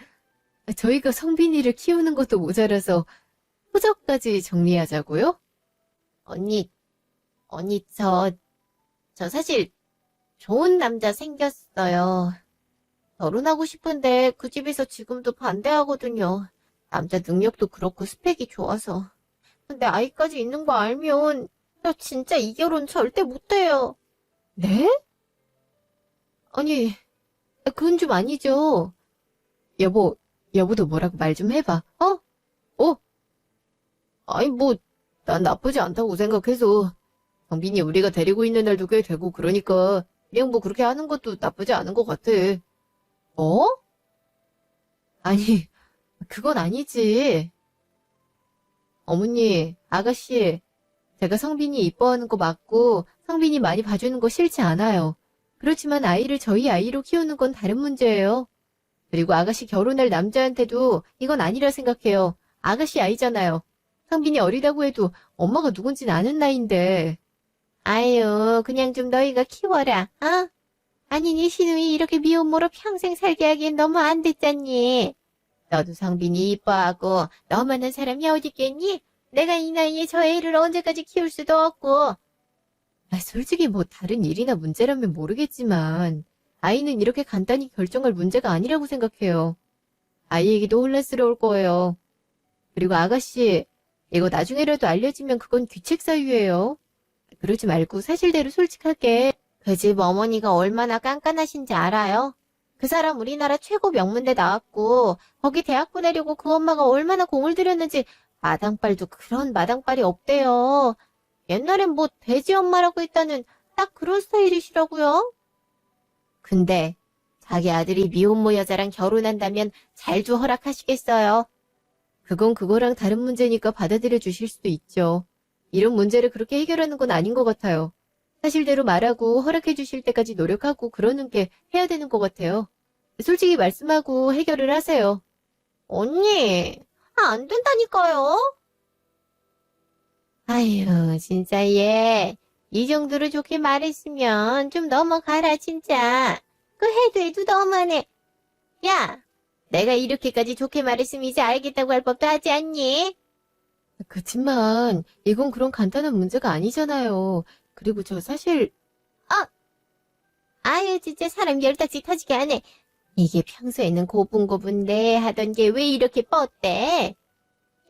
저희가 성빈이를 키우는 것도 모자라서 호적까지 정리하자고요? 언니, 언니, 저 사실 좋은 남자 생겼어요. 결혼하고 싶은데 그 집에서 지금도 반대하거든요. 남자 능력도 그렇고 스펙이 좋아서. 근데 아이까지 있는 거 알면 저 진짜 이 결혼 절대 못해요. 네? 아니, 그건 좀 아니죠. 여보, 여보도 뭐라고 말 좀 해봐. 어? 아니 뭐, 난 나쁘지 않다고 생각해서. 정빈이 우리가 데리고 있는 날도 꽤 되고 그러니까 그냥 뭐 그렇게 하는 것도 나쁘지 않은 것 같아. 어? 아니, 그건 아니지. 어머니, 아가씨, 제가 성빈이 이뻐하는 거 맞고 성빈이 많이 봐주는 거 싫지 않아요. 그렇지만 아이를 저희 아이로 키우는 건 다른 문제예요. 그리고 아가씨 결혼할 남자한테도 이건 아니라 생각해요. 아가씨 아이잖아요. 성빈이 어리다고 해도 엄마가 누군진 아는 나이인데. 아유, 그냥 좀 너희가 키워라, 어? 아니, 네 시누이 이렇게 미혼모로 평생 살게 하기엔 너무 안 됐잖니. 너도 성빈이 이뻐하고 너만한 사람이 어딨겠니? 내가 이 나이에 저 애를 언제까지 키울 수도 없고. 솔직히 뭐 다른 일이나 문제라면 모르겠지만 아이는 이렇게 간단히 결정할 문제가 아니라고 생각해요. 아이에게도 혼란스러울 거예요. 그리고 아가씨, 이거 나중에라도 알려지면 그건 귀책 사유예요. 그러지 말고 사실대로 솔직하게. 그 집 어머니가 얼마나 깐깐하신지 알아요? 그 사람 우리나라 최고 명문대 나왔고 거기 대학 보내려고 그 엄마가 얼마나 공을 들였는지 마당발도 그런 마당발이 없대요. 옛날엔 뭐 돼지 엄마라고 했다는 딱 그런 스타일이시라고요. 근데 자기 아들이 미혼모 여자랑 결혼한다면 잘도 허락하시겠어요? 그건 그거랑 다른 문제니까 받아들여 주실 수도 있죠. 이런 문제를 그렇게 해결하는 건 아닌 것 같아요. 사실대로 말하고 허락해 주실 때까지 노력하고 그러는 게 해야 되는 것 같아요. 솔직히 말씀하고 해결을 하세요. 언니, 안 된다니까요. 아휴, 진짜 얘. 이 정도로 좋게 말했으면 좀 넘어가라, 진짜. 그 해도 너무하네. 야, 내가 이렇게까지 좋게 말했으면 이제 알겠다고 할 법도 하지 않니? 그치만 이건 그런 간단한 문제가 아니잖아요. 그리고 저 사실 아유 진짜 사람 열딱지 터지게 하네. 이게 평소에는 고분고분데 하던 게 왜 이렇게 뻗대?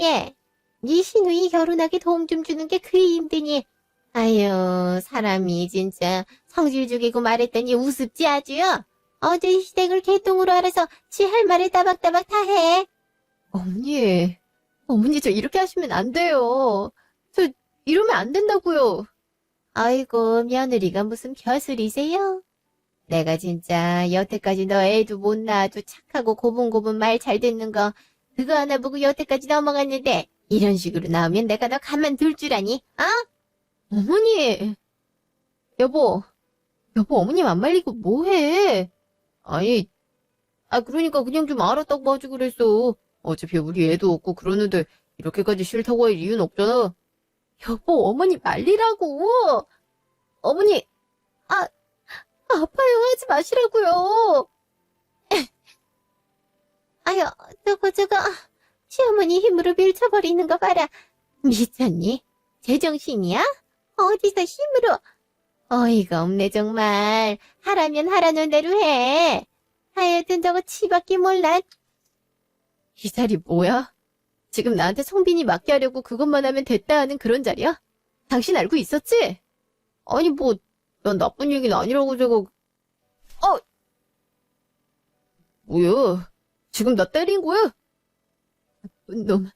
예, 네 시누이 결혼하게 도움 좀 주는 게 그리 힘드니. 아유 사람이 진짜 성질 죽이고 말했더니 우습지 아주요. 어제 시댁을 개똥으로 알아서 지 할 말을 따박따박 다 해. 어머니 저 이렇게 하시면 안 돼요. 저 이러면 안 된다고요. 아이고 며느리가 무슨 벼슬이세요? 내가 진짜 여태까지 너 애도 못 낳아도 착하고 고분고분 말 잘 듣는 거 그거 하나 보고 여태까지 넘어갔는데 이런 식으로 나오면 내가 너 가만둘 줄 아니? 어? 어머니! 여보 어머님 안 말리고 뭐해? 아니, 그러니까 그냥 좀 알았다고 하지 그랬어. 어차피 우리 애도 없고 그러는데 이렇게까지 싫다고 할 이유는 없잖아. 여보, 어머니 말리라고. 어머니, 아, 아파요. 하지 마시라고요. 아유, 저거, 시어머니 힘으로 밀쳐버리는 거 봐라. 미쳤니? 제정신이야? 어디서 힘으로? 어이가 없네, 정말. 하라면 하라는 대로 해. 하여튼 저거 치밖에 몰라. 이 자리 뭐야? 지금 나한테 성빈이 맡게 하려고 그것만 하면 됐다 하는 그런 자리야? 당신 알고 있었지? 아니, 뭐, 난 나쁜 얘기는 아니라고 제가, 뭐야? 지금 나 때린 거야? 나쁜 놈.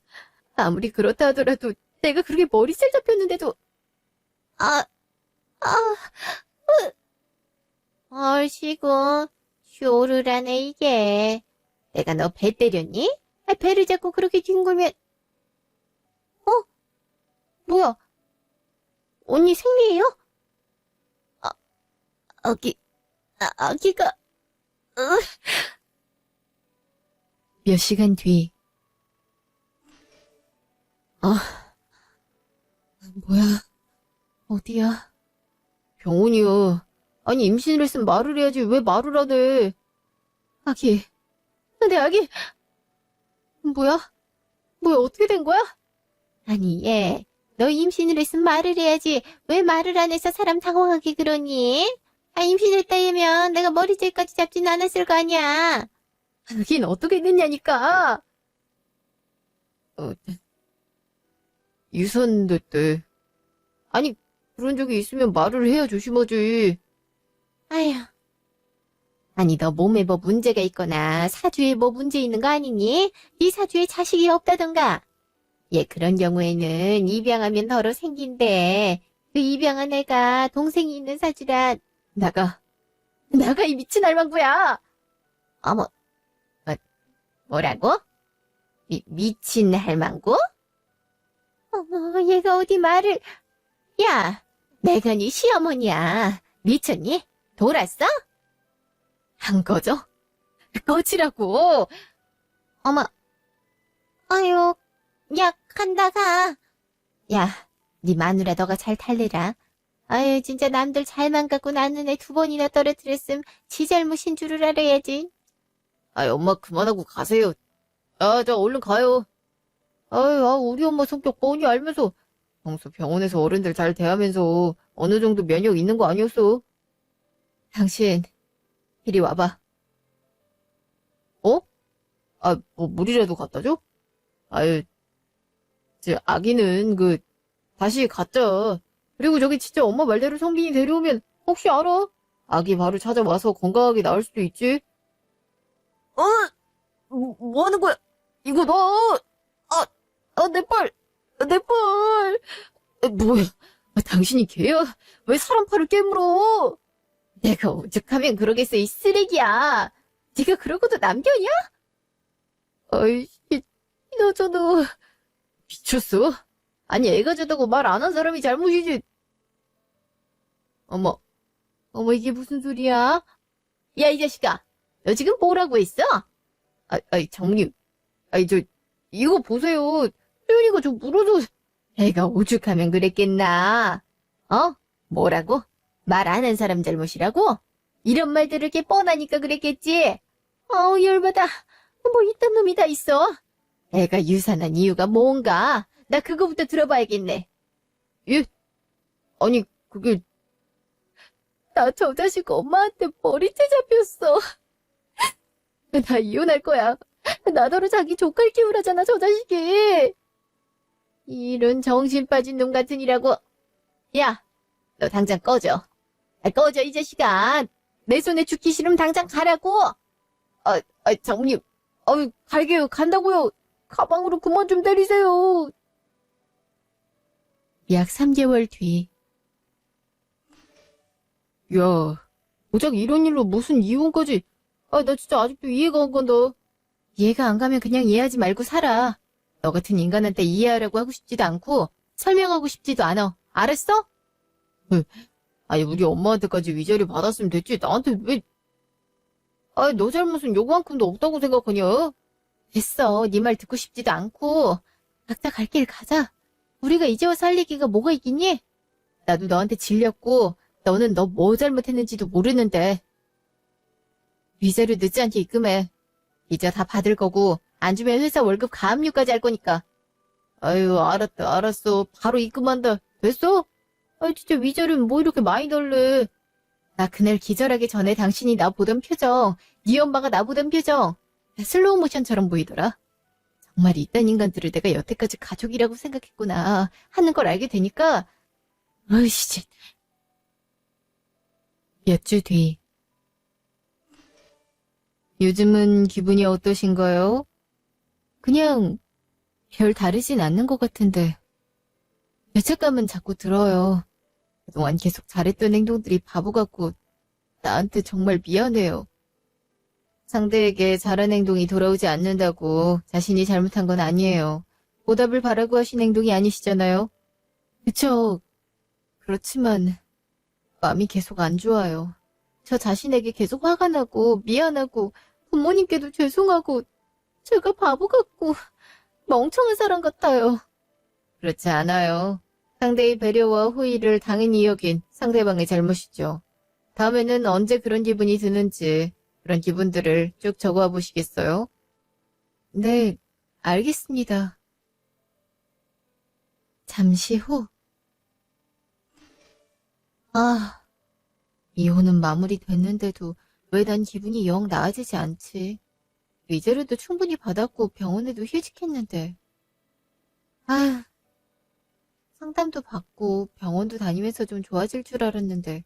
아무리 그렇다 하더라도 내가 그렇게 머리살 잡혔는데도, 아, 아, 얼씨구, 쇼르라네, 이게. 내가 너 배 때렸니? 배를 잡고 그렇게 뒹굴면, 뭐야? 언니 생리예요? 아, 아기가, 몇 시간 뒤. 뭐야? 어디야? 병원이요. 아니, 임신을 했으면 말을 해야지. 왜 말을 안 해? 아기. 내 아기. 뭐야, 어떻게 된 거야? 아니, 얘. 너 임신을 했으면 말을 해야지. 왜 말을 안 해서 사람 당황하게 그러니? 임신했다면 내가 머리채까지 잡진 않았을 거 아니야. 그긴 어떻게 됐냐니까. 유선됐대. 아니, 그런 적이 있으면 말을 해야 조심하지. 아휴. 아니, 너 몸에 뭐 문제가 있거나 사주에 뭐 문제 있는 거 아니니? 네 사주에 자식이 없다던가. 얘 그런 경우에는 입양하면 덜어 생긴대. 그 입양한 애가 동생이 있는 사주라. 나가 이 미친 할망구야. 어머, 뭐라고? 미친 할망구? 어머, 얘가 어디 말을... 야, 내가 네 시어머니야. 미쳤니? 돌았어? 안 꺼져? 꺼지라고. 어머, 아유, 야, 간다, 가. 야, 네 마누라 너가 잘 탈래라. 아유, 진짜 남들 잘만 갖고 낳는 애 2번이나 떨어뜨렸음 지 잘못인 줄을 알아야지. 아유, 엄마 그만하고 가세요. 저 얼른 가요. 아유, 우리 엄마 성격 뻔히 알면서 평소 병원에서 어른들 잘 대하면서 어느 정도 면역 있는 거 아니었어? 당신, 이리 와봐. 어? 뭐 물이라도 갖다 줘? 아유, 아기는 다시 갖자. 그리고 저기 진짜 엄마 말대로 성빈이 데려오면 혹시 알아? 아기 바로 찾아와서 건강하게 나을 수도 있지. 뭐 하는 거야? 이거 너! 내 팔! 뭐야? 당신이 걔야? 왜 사람 팔을 깨물어? 내가 오죽하면 그러겠어, 이 쓰레기야. 네가 그러고도 남겨냐? 아이씨, 너저 미쳤어? 아니, 애가 졌다고 말 안 한 사람이 잘못이지. 어머, 어머, 이게 무슨 소리야? 야, 이 자식아. 너 지금 뭐라고 했어? 장모님. 이거 보세요. 혜연이가 저 물어서. 애가 오죽하면 그랬겠나? 어? 뭐라고? 말 안 한 사람 잘못이라고? 이런 말들을 이렇게 뻔하니까 그랬겠지? 열받아. 뭐 이딴 놈이 다 있어? 애가 유산한 이유가 뭔가? 나 그거부터 들어봐야겠네. 예? 아니, 그게, 나 저 자식 엄마한테 머리채 잡혔어. 나 이혼할 거야. 나더러 자기 조카 키우라잖아, 저 자식이. 이런 정신 빠진 놈 같으니라고. 야, 너 당장 꺼져. 꺼져, 이 자식아. 내 손에 죽기 싫으면 당장 가라고. 장모님. 갈게요. 간다고요. 가방으로 그만 좀 때리세요. 약 3개월 뒤. 야, 고작 이런 일로 무슨 이혼까지. 나 진짜 아직도 이해가 안 간다. 이해가 안 가면 그냥 이해하지 말고 살아. 너 같은 인간한테 이해하라고 하고 싶지도 않고 설명하고 싶지도 않아. 알았어? 아니, 우리 엄마한테까지 위자료 받았으면 됐지. 나한테 왜... 너 잘못은 요거만큼도 없다고 생각하냐? 됐어. 네 말 듣고 싶지도 않고. 각자 갈 길 가자. 우리가 이제 와서 할 얘기가 뭐가 있겠니? 나도 너한테 질렸고 너는 너 뭐 잘못했는지도 모르는데. 위자료 늦지 않게 입금해. 이제 다 받을 거고 안 주면 회사 월급 가압류까지 할 거니까. 아유, 알았다, 알았어. 바로 입금한다. 됐어? 진짜 위자료는 뭐 이렇게 많이 달래. 나 그날 기절하기 전에 당신이 나 보던 표정, 네 엄마가 나 보던 표정, 슬로우 모션처럼 보이더라. 정말 이딴 인간들을 내가 여태까지 가족이라고 생각했구나 하는 걸 알게 되니까 어이씨. 몇 주 뒤. 요즘은 기분이 어떠신가요? 그냥 별 다르진 않는 것 같은데 죄책감은 자꾸 들어요. 그동안 계속 잘했던 행동들이 바보 같고 나한테 정말 미안해요. 상대에게 잘한 행동이 돌아오지 않는다고 자신이 잘못한 건 아니에요. 보답을 바라고 하신 행동이 아니시잖아요. 그쵸. 그렇지만 마음이 계속 안 좋아요. 저 자신에게 계속 화가 나고 미안하고 부모님께도 죄송하고 제가 바보 같고 멍청한 사람 같아요. 그렇지 않아요. 상대의 배려와 호의를 당연히 여긴 상대방의 잘못이죠. 다음에는 언제 그런 기분이 드는지 그런 기분들을 쭉 적어와 보시겠어요? 네, 알겠습니다. 잠시 후. 이혼은 마무리됐는데도 왜 난 기분이 영 나아지지 않지? 위자료도 충분히 받았고 병원에도 휴직했는데. 상담도 받고 병원도 다니면서 좀 좋아질 줄 알았는데.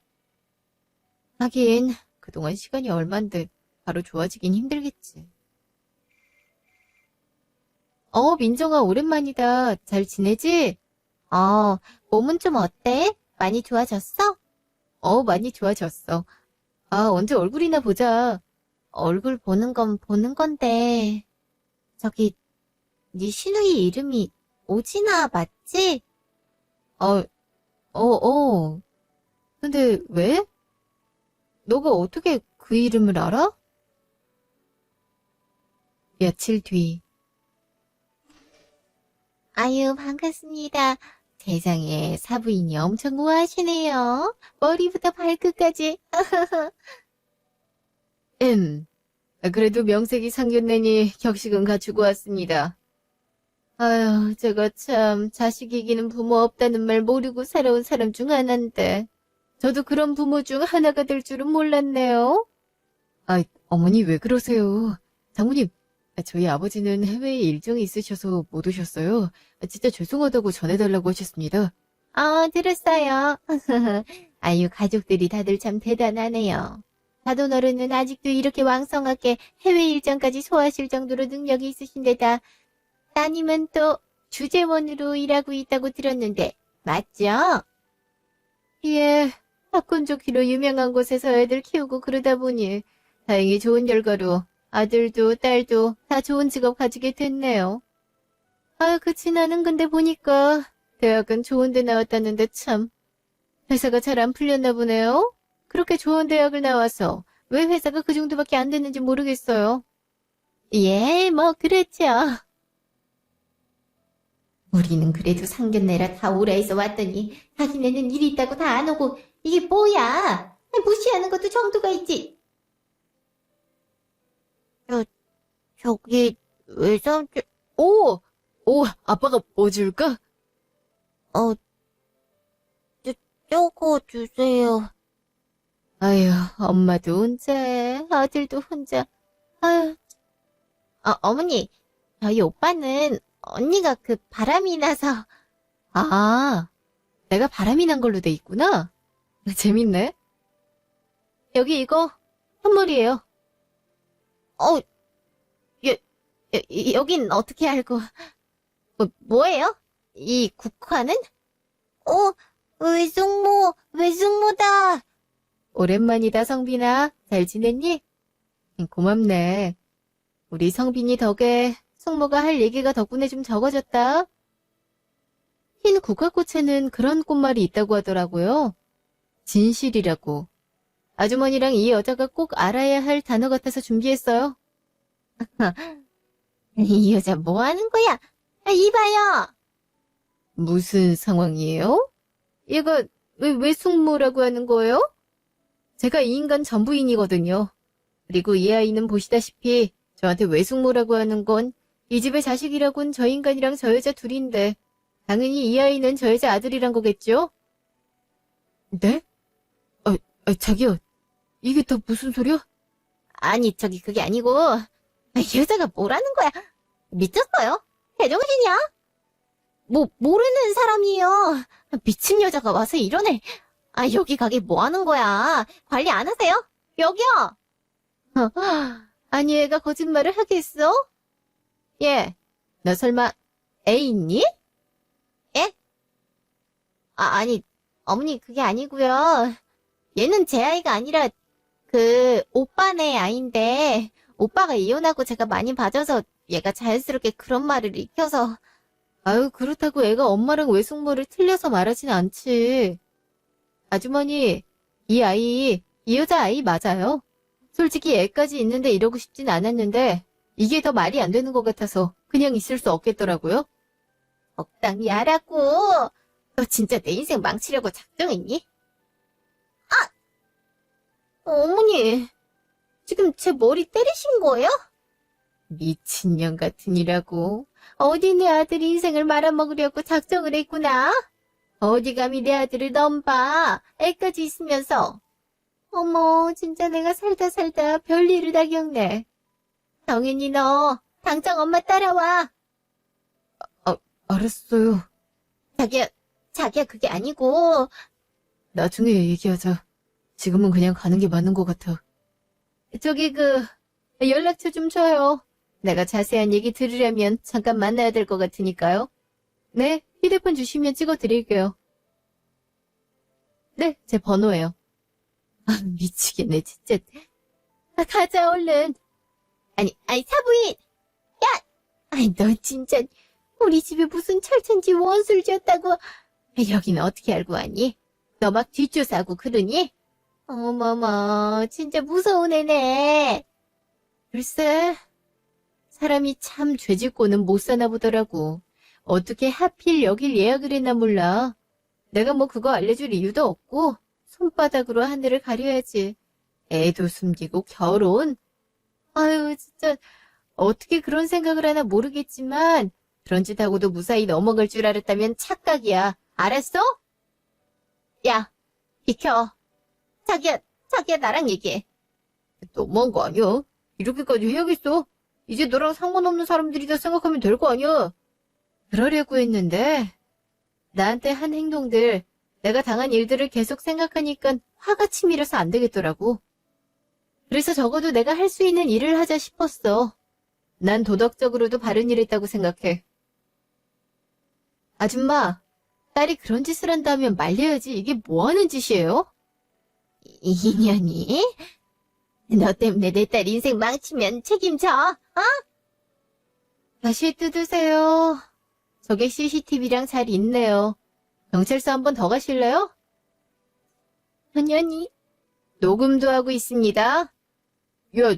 하긴 그동안 시간이 얼만데 바로 좋아지긴 힘들겠지. 민정아, 오랜만이다. 잘 지내지? 몸은 좀 어때? 많이 좋아졌어? 많이 좋아졌어. 언제 얼굴이나 보자. 얼굴 보는 건 보는 건데. 저기, 네 시누이 이름이 오진아 맞지? 근데 왜? 너가 어떻게 그 이름을 알아? 며칠 뒤. 아유, 반갑습니다. 세상에 사부인이 엄청 우아하시네요. 머리부터 발끝까지. 그래도 명색이 상견례니 격식은 갖추고 왔습니다. 아유, 제가 참 자식 이기는 부모 없다는 말 모르고 살아온 사람 중 하나인데 저도 그런 부모 중 하나가 될 줄은 몰랐네요. 어머니 왜 그러세요? 장모님, 저희 아버지는 해외에 일정이 있으셔서 못 오셨어요. 진짜 죄송하다고 전해달라고 하셨습니다. 들었어요. 아유, 가족들이 다들 참 대단하네요. 사돈 어른은 아직도 이렇게 왕성하게 해외 일정까지 소화하실 정도로 능력이 있으신데다 따님은 또 주재원으로 일하고 있다고 들었는데 맞죠? 예, 학군 좋기로 유명한 곳에서 애들 키우고 그러다 보니 다행히 좋은 결과로 아들도 딸도 다 좋은 직업 가지게 됐네요. 그치 나는 근데 보니까 대학은 좋은 데 나왔다는데 참. 회사가 잘 안 풀렸나 보네요. 그렇게 좋은 대학을 나와서 왜 회사가 그 정도밖에 안 됐는지 모르겠어요. 예, 뭐 그랬죠. 우리는 그래도 상견례라 다 오라해서 왔더니 자기네는 일이 있다고 다 안 오고 이게 뭐야? 무시하는 것도 정도가 있지. 저기 외삼촌. 오, 아빠가 뭐 줄까? 저거 주세요. 아휴, 엄마도 혼자 해, 아들도 혼자. 아휴. 어머니, 저희 오빠는 언니가 그 바람이 나서. 아, 내가 바람이 난 걸로 돼 있구나. 재밌네. 여기 이거 선물이에요. 여, 여긴 어떻게 알고. 뭐예요? 이 국화는? 외숙모다. 오랜만이다, 성빈아. 잘 지냈니? 고맙네. 우리 성빈이 덕에 숙모가 할 얘기가 덕분에 좀 적어졌다. 흰 국화꽃에는 그런 꽃말이 있다고 하더라고요. 진실이라고. 아주머니랑 이 여자가 꼭 알아야 할 단어 같아서 준비했어요. 이 여자 뭐 하는 거야? 이봐요. 무슨 상황이에요? 얘가 왜 숙모라고 하는 거예요? 제가 이 인간 전부인이거든요. 그리고 이 아이는 보시다시피 저한테 외숙모라고 하는 건 이 집의 자식이라곤 저 인간이랑 저 여자 둘인데 당연히 이 아이는 저 여자 아들이란 거겠죠? 네? 자기야, 이게 또 무슨 소리야? 아니, 그게 아니고 이 여자가 뭐라는 거야? 미쳤어요? 제정신이야? 모르는 사람이에요. 미친 여자가 와서 이러네. 여기 가게 뭐 하는 거야? 관리 안 하세요? 여기요! 아니, 애가 거짓말을 하겠어? 예, 너 설마 애 있니? 예? 아니, 어머니 그게 아니고요. 얘는 제 아이가 아니라 오빠네 아이인데 오빠가 이혼하고 제가 많이 봐줘서 얘가 자연스럽게 그런 말을 익혀서. 아유, 그렇다고 애가 엄마랑 외숙모를 틀려서 말하진 않지. 아주머니, 이 여자 아이 맞아요. 솔직히 애까지 있는데 이러고 싶진 않았는데 이게 더 말이 안 되는 것 같아서 그냥 있을 수 없겠더라고요. 적당히 하라고. 너 진짜 내 인생 망치려고 작정했니? 어머니, 지금 제 머리 때리신 거예요? 미친년 같으니라고. 어디 내 아들 인생을 말아먹으려고 작정을 했구나. 어디 감히 내 아들을 넘봐. 애까지 있으면서. 어머, 진짜 내가 살다 별일을 다 겪네. 정인이 너 당장 엄마 따라와. 알았어요. 자기야 그게 아니고. 나중에 얘기하자. 지금은 그냥 가는 게 맞는 것 같아. 저기 연락처 좀 줘요. 내가 자세한 얘기 들으려면 잠깐 만나야 될 것 같으니까요. 네, 휴대폰 주시면 찍어드릴게요. 네, 제 번호예요. 미치겠네, 진짜. 가자, 얼른. 아니, 사부인! 야! 너 진짜, 우리 집에 무슨 철천지 원수를 지었다고. 여기는 어떻게 알고 왔니? 너 막 뒷조사하고 그러니? 어머머, 진짜 무서운 애네. 글쎄, 사람이 참 죄짓고는 못 사나 보더라고. 어떻게 하필 여길 예약을 했나 몰라. 내가 뭐 그거 알려줄 이유도 없고 손바닥으로 하늘을 가려야지. 애도 숨기고 결혼? 아유, 진짜 어떻게 그런 생각을 하나 모르겠지만 그런 짓 하고도 무사히 넘어갈 줄 알았다면 착각이야. 알았어? 야, 비켜. 자기야 나랑 얘기해. 너무한 거 아니야? 이렇게까지 해야겠어? 이제 너랑 상관없는 사람들이다 생각하면 될 거 아니야? 그러려고 했는데 나한테 한 행동들, 내가 당한 일들을 계속 생각하니까 화가 치밀어서 안 되겠더라고. 그래서 적어도 내가 할 수 있는 일을 하자 싶었어. 난 도덕적으로도 바른 일 했다고 생각해. 아줌마, 딸이 그런 짓을 한다면 말려야지. 이게 뭐 하는 짓이에요? 이년이? 너 때문에 내 딸 인생 망치면 책임져, 어? 다시 뜯으세요. 저게 CCTV랑 잘 있네요. 경찰서 한 번 더 가실래요? 당연히. 녹음도 하고 있습니다. 야,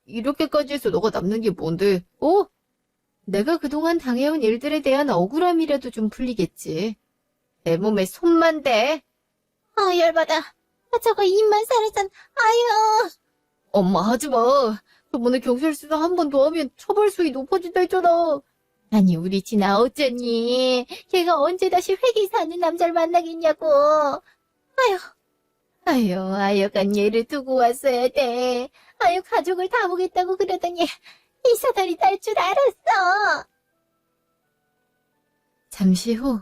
이렇게까지 해서 너가 남는 게 뭔데? 어? 내가 그동안 당해온 일들에 대한 억울함이라도 좀 풀리겠지. 내 몸에 손만 대. 열받아. 저거 입만 살았잖아. 아유. 엄마 하지 마. 저번에 경찰서에서 한 번 더 하면 처벌 수위 높아진다 했잖아. 아니 우리 진아 어쩌니. 걔가 언제 다시 회기 사는 남자를 만나겠냐고. 아여간 얘를 두고 왔어야 돼. 가족을 다 보겠다고 그러더니 이 사다리 딸 줄 알았어. 잠시 후.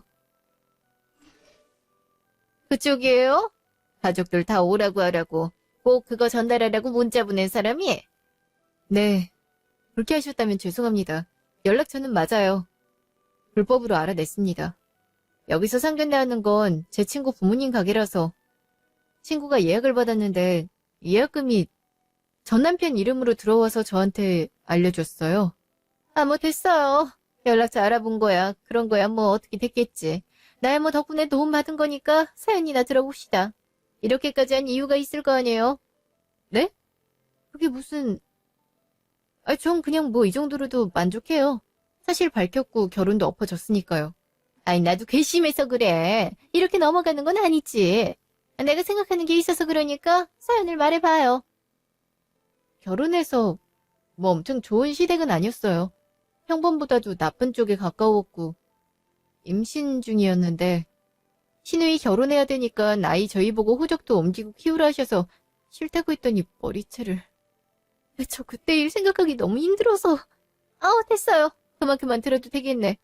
그쪽이에요? 가족들 다 오라고 하라고. 꼭 그거 전달하라고 문자 보낸 사람이? 네. 그렇게 하셨다면 죄송합니다. 연락처는 맞아요. 불법으로 알아냈습니다. 여기서 상견례하는 건 제 친구 부모님 가게라서 친구가 예약을 받았는데 예약금이 전 남편 이름으로 들어와서 저한테 알려줬어요. 뭐 됐어요. 연락처 알아본 거야. 그런 거야 뭐 어떻게 됐겠지. 나야 뭐 덕분에 도움받은 거니까 사연이나 들어봅시다. 이렇게까지 한 이유가 있을 거 아니에요? 네? 그게 무슨... 전 그냥 뭐 이 정도로도 만족해요. 사실 밝혔고 결혼도 엎어졌으니까요. 나도 괘씸해서 그래. 이렇게 넘어가는 건 아니지. 내가 생각하는 게 있어서 그러니까 사연을 말해봐요. 결혼해서 뭐 엄청 좋은 시댁은 아니었어요. 평범보다도 나쁜 쪽에 가까웠고 임신 중이었는데 시누이 결혼해야 되니까 아이 저희 보고 호적도 옮기고 키우라 하셔서 싫다고 했더니 머리채를... 저 그때 일 생각하기 너무 힘들어서... 됐어요. 그만큼만 들어도 되겠네.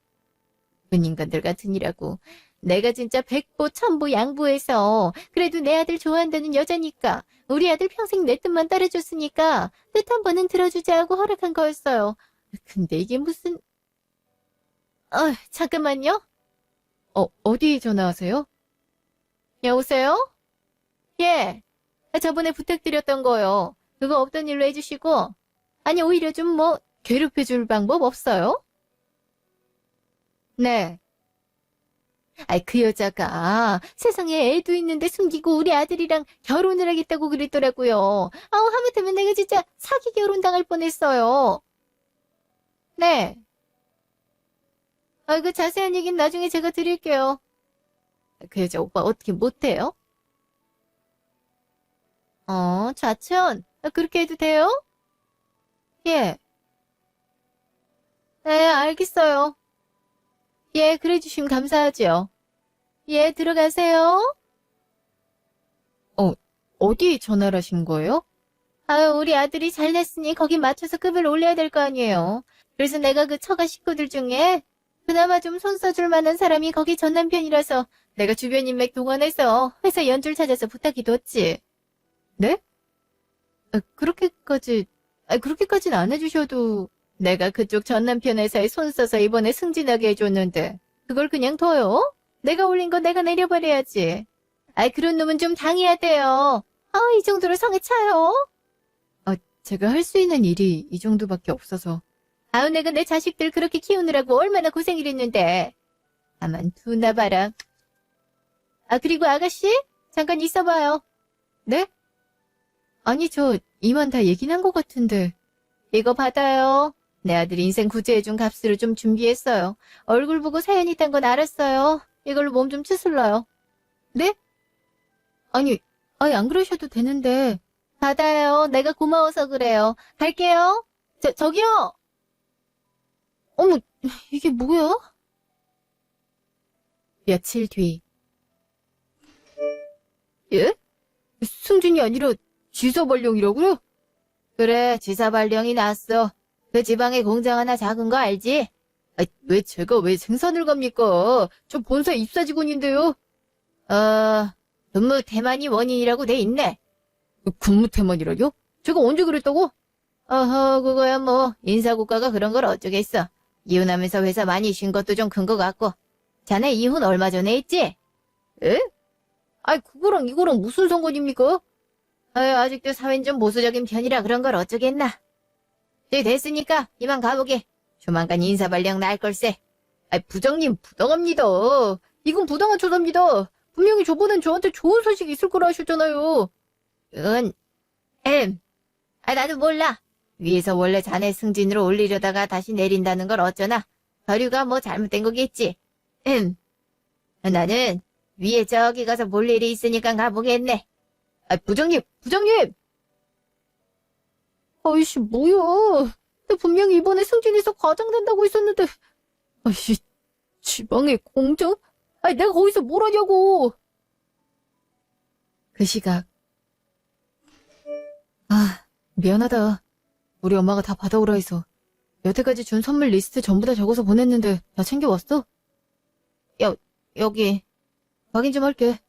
은 인간들 같으니라고. 내가 진짜 백보 천보 양보해서 그래도 내 아들 좋아한다는 여자니까 우리 아들 평생 내 뜻만 따라줬으니까 뜻 한 번은 들어주자 고 허락한 거였어요. 근데 이게 무슨... 잠깐만요. 어디 전화하세요? 여보세요? 예. 저번에 부탁드렸던 거요. 그거 없던 일로 해주시고. 아니 오히려 좀 뭐 괴롭혀줄 방법 없어요? 네. 그 여자가 세상에 애도 있는데 숨기고 우리 아들이랑 결혼을 하겠다고 그랬더라고요. 하마터면 내가 진짜 사기 결혼 당할 뻔했어요. 네. 그 자세한 얘기는 나중에 제가 드릴게요. 그 여자 오빠 어떻게 못해요? 좌천. 그렇게 해도 돼요? 예. 네, 알겠어요. 예, 그래 주시면 감사하죠. 예, 들어가세요. 어디 전화를 하신 거예요? 우리 아들이 잘났으니 거기 맞춰서 급을 올려야 될 거 아니에요. 그래서 내가 그 처가 식구들 중에 그나마 좀 손 써줄 만한 사람이 거기 전 남편이라서 내가 주변 인맥 동원해서 회사 연줄 찾아서 부탁해뒀지. 네? 그렇게까지는 안 해주셔도 내가 그쪽 전 남편 회사에 손 써서 이번에 승진하게 해줬는데 그걸 그냥 둬요? 내가 올린 거 내가 내려버려야지. 그런 놈은 좀 당해야 돼요. 이 정도로 성에 차요? 제가 할 수 있는 일이 이 정도밖에 없어서. 내가 내 자식들 그렇게 키우느라고 얼마나 고생을 했는데. 가만 두나 봐라. 그리고 아가씨? 잠깐 있어봐요. 네? 아니, 저 이만 다 얘기는 한 것 같은데. 이거 받아요. 내 아들 인생 구제해준 값으로 좀 준비했어요. 얼굴 보고 사연 있단 건 알았어요. 이걸로 몸 좀 추슬러요. 네? 아니, 안 그러셔도 되는데. 받아요. 내가 고마워서 그래요. 갈게요. 저기요! 어머, 이게 뭐야? 며칠 뒤. 예? 승진이 아니라 지사발령이라고요? 그래, 지사발령이 났어. 그 지방에 공장 하나 작은 거 알지? 왜 제가 왜 생산을 갑니까? 저 본사 입사 직원인데요. 근무 태만이 원인이라고 돼 있네. 근무 태만이라뇨? 제가 언제 그랬다고? 그거야 뭐 인사고과가 그런 걸 어쩌겠어. 이혼하면서 회사 많이 쉰 것도 좀 큰 것 같고. 자네 이혼 얼마 전에 했지? 에? 그거랑 이거랑 무슨 상관입니까? 아직도 사회는 좀 보수적인 편이라 그런 걸 어쩌겠나. 됐으니까 이만 가보게. 조만간 인사발령 날 걸세. 부장님, 부당합니다. 이건 부당한 조사입니다. 분명히 저번엔 저한테 좋은 소식이 있을 거라 하셨잖아요. 나도 몰라. 위에서 원래 자네 승진으로 올리려다가 다시 내린다는 걸 어쩌나. 서류가 뭐 잘못된 거겠지. 나는 위에 저기 가서 볼 일이 있으니까 가보겠네. 부장님! 아이씨, 뭐야. 나 분명히 이번에 승진해서 과장 된다고 했었는데. 아이씨, 지방의 공장? 내가 거기서 뭘 하냐고. 그 시각. 미안하다. 우리 엄마가 다 받아오라 해서. 여태까지 준 선물 리스트 전부 다 적어서 보냈는데 다 챙겨왔어? 여기. 확인 좀 할게.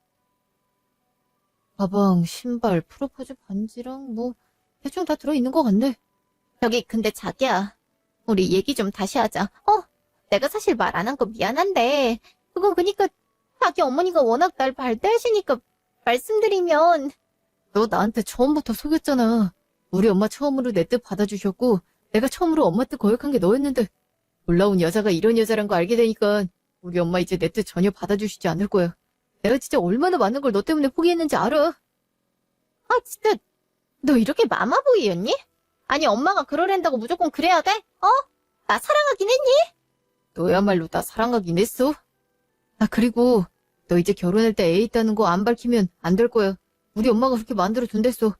가방, 신발, 프로포즈 반지랑 뭐 대충 다 들어있는 것 같네. 근데 자기야. 우리 얘기 좀 다시 하자. 내가 사실 말 안 한 거 미안한데 그건 그니까 자기 어머니가 워낙 날 발대하시니까 말씀드리면 너 나한테 처음부터 속였잖아. 우리 엄마 처음으로 내 뜻 받아주셨고 내가 처음으로 엄마 뜻 거역한 게 너였는데 올라온 여자가 이런 여자란 거 알게 되니까 우리 엄마 이제 내 뜻 전혀 받아주시지 않을 거야. 내가 진짜 얼마나 많은 걸 너 때문에 포기했는지 알아. 진짜 너 이렇게 마마보이였니? 아니 엄마가 그러랜다고 무조건 그래야 돼? 나 사랑하긴 했니? 너야말로 나 사랑하긴 했어. 그리고 너 이제 결혼할 때 애 있다는 거 안 밝히면 안 될 거야. 우리 엄마가 그렇게 만들어 준댔어.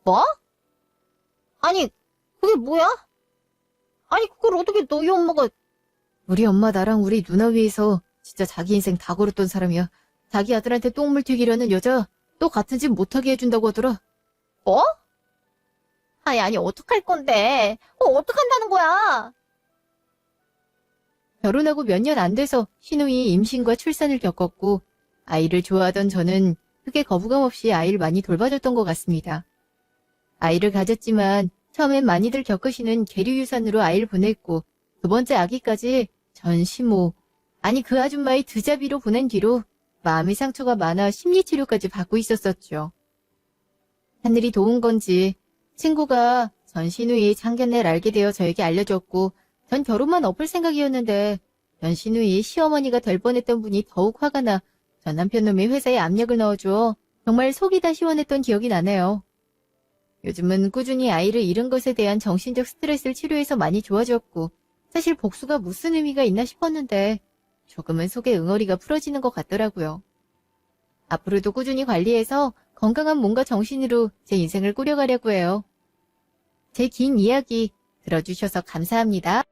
뭐? 아니 그게 뭐야? 아니 그걸 어떻게 너희 엄마가. 우리 엄마 나랑 우리 누나 위해서 진짜 자기 인생 다 걸었던 사람이야. 자기 아들한테 똥물 튀기려는 여자 또 같은 집 못하게 해준다고 하더라. 뭐? 아니 어떡할 건데. 어떡한다는 거야. 결혼하고 몇 년 안 돼서 신우이 임신과 출산을 겪었고 아이를 좋아하던 저는 크게 거부감 없이 아이를 많이 돌봐줬던 것 같습니다. 아이를 가졌지만 처음엔 많이들 겪으시는 계류유산으로 아이를 보냈고 두 번째 아기까지 전시모, 아니 그 아줌마의 드자비로 보낸 뒤로 마음의 상처가 많아 심리치료까지 받고 있었었죠. 하늘이 도운 건지 친구가 전신우이의 상견례를 알게 되어 저에게 알려줬고 전 결혼만 엎을 생각이었는데 전신우이의 시어머니가 될 뻔했던 분이 더욱 화가 나 전 남편놈이 회사에 압력을 넣어줘 정말 속이 다 시원했던 기억이 나네요. 요즘은 꾸준히 아이를 잃은 것에 대한 정신적 스트레스를 치료해서 많이 좋아졌고 사실 복수가 무슨 의미가 있나 싶었는데 조금은 속의 응어리가 풀어지는 것 같더라고요. 앞으로도 꾸준히 관리해서 건강한 몸과 정신으로 제 인생을 꾸려가려고 해요. 제 긴 이야기 들어주셔서 감사합니다.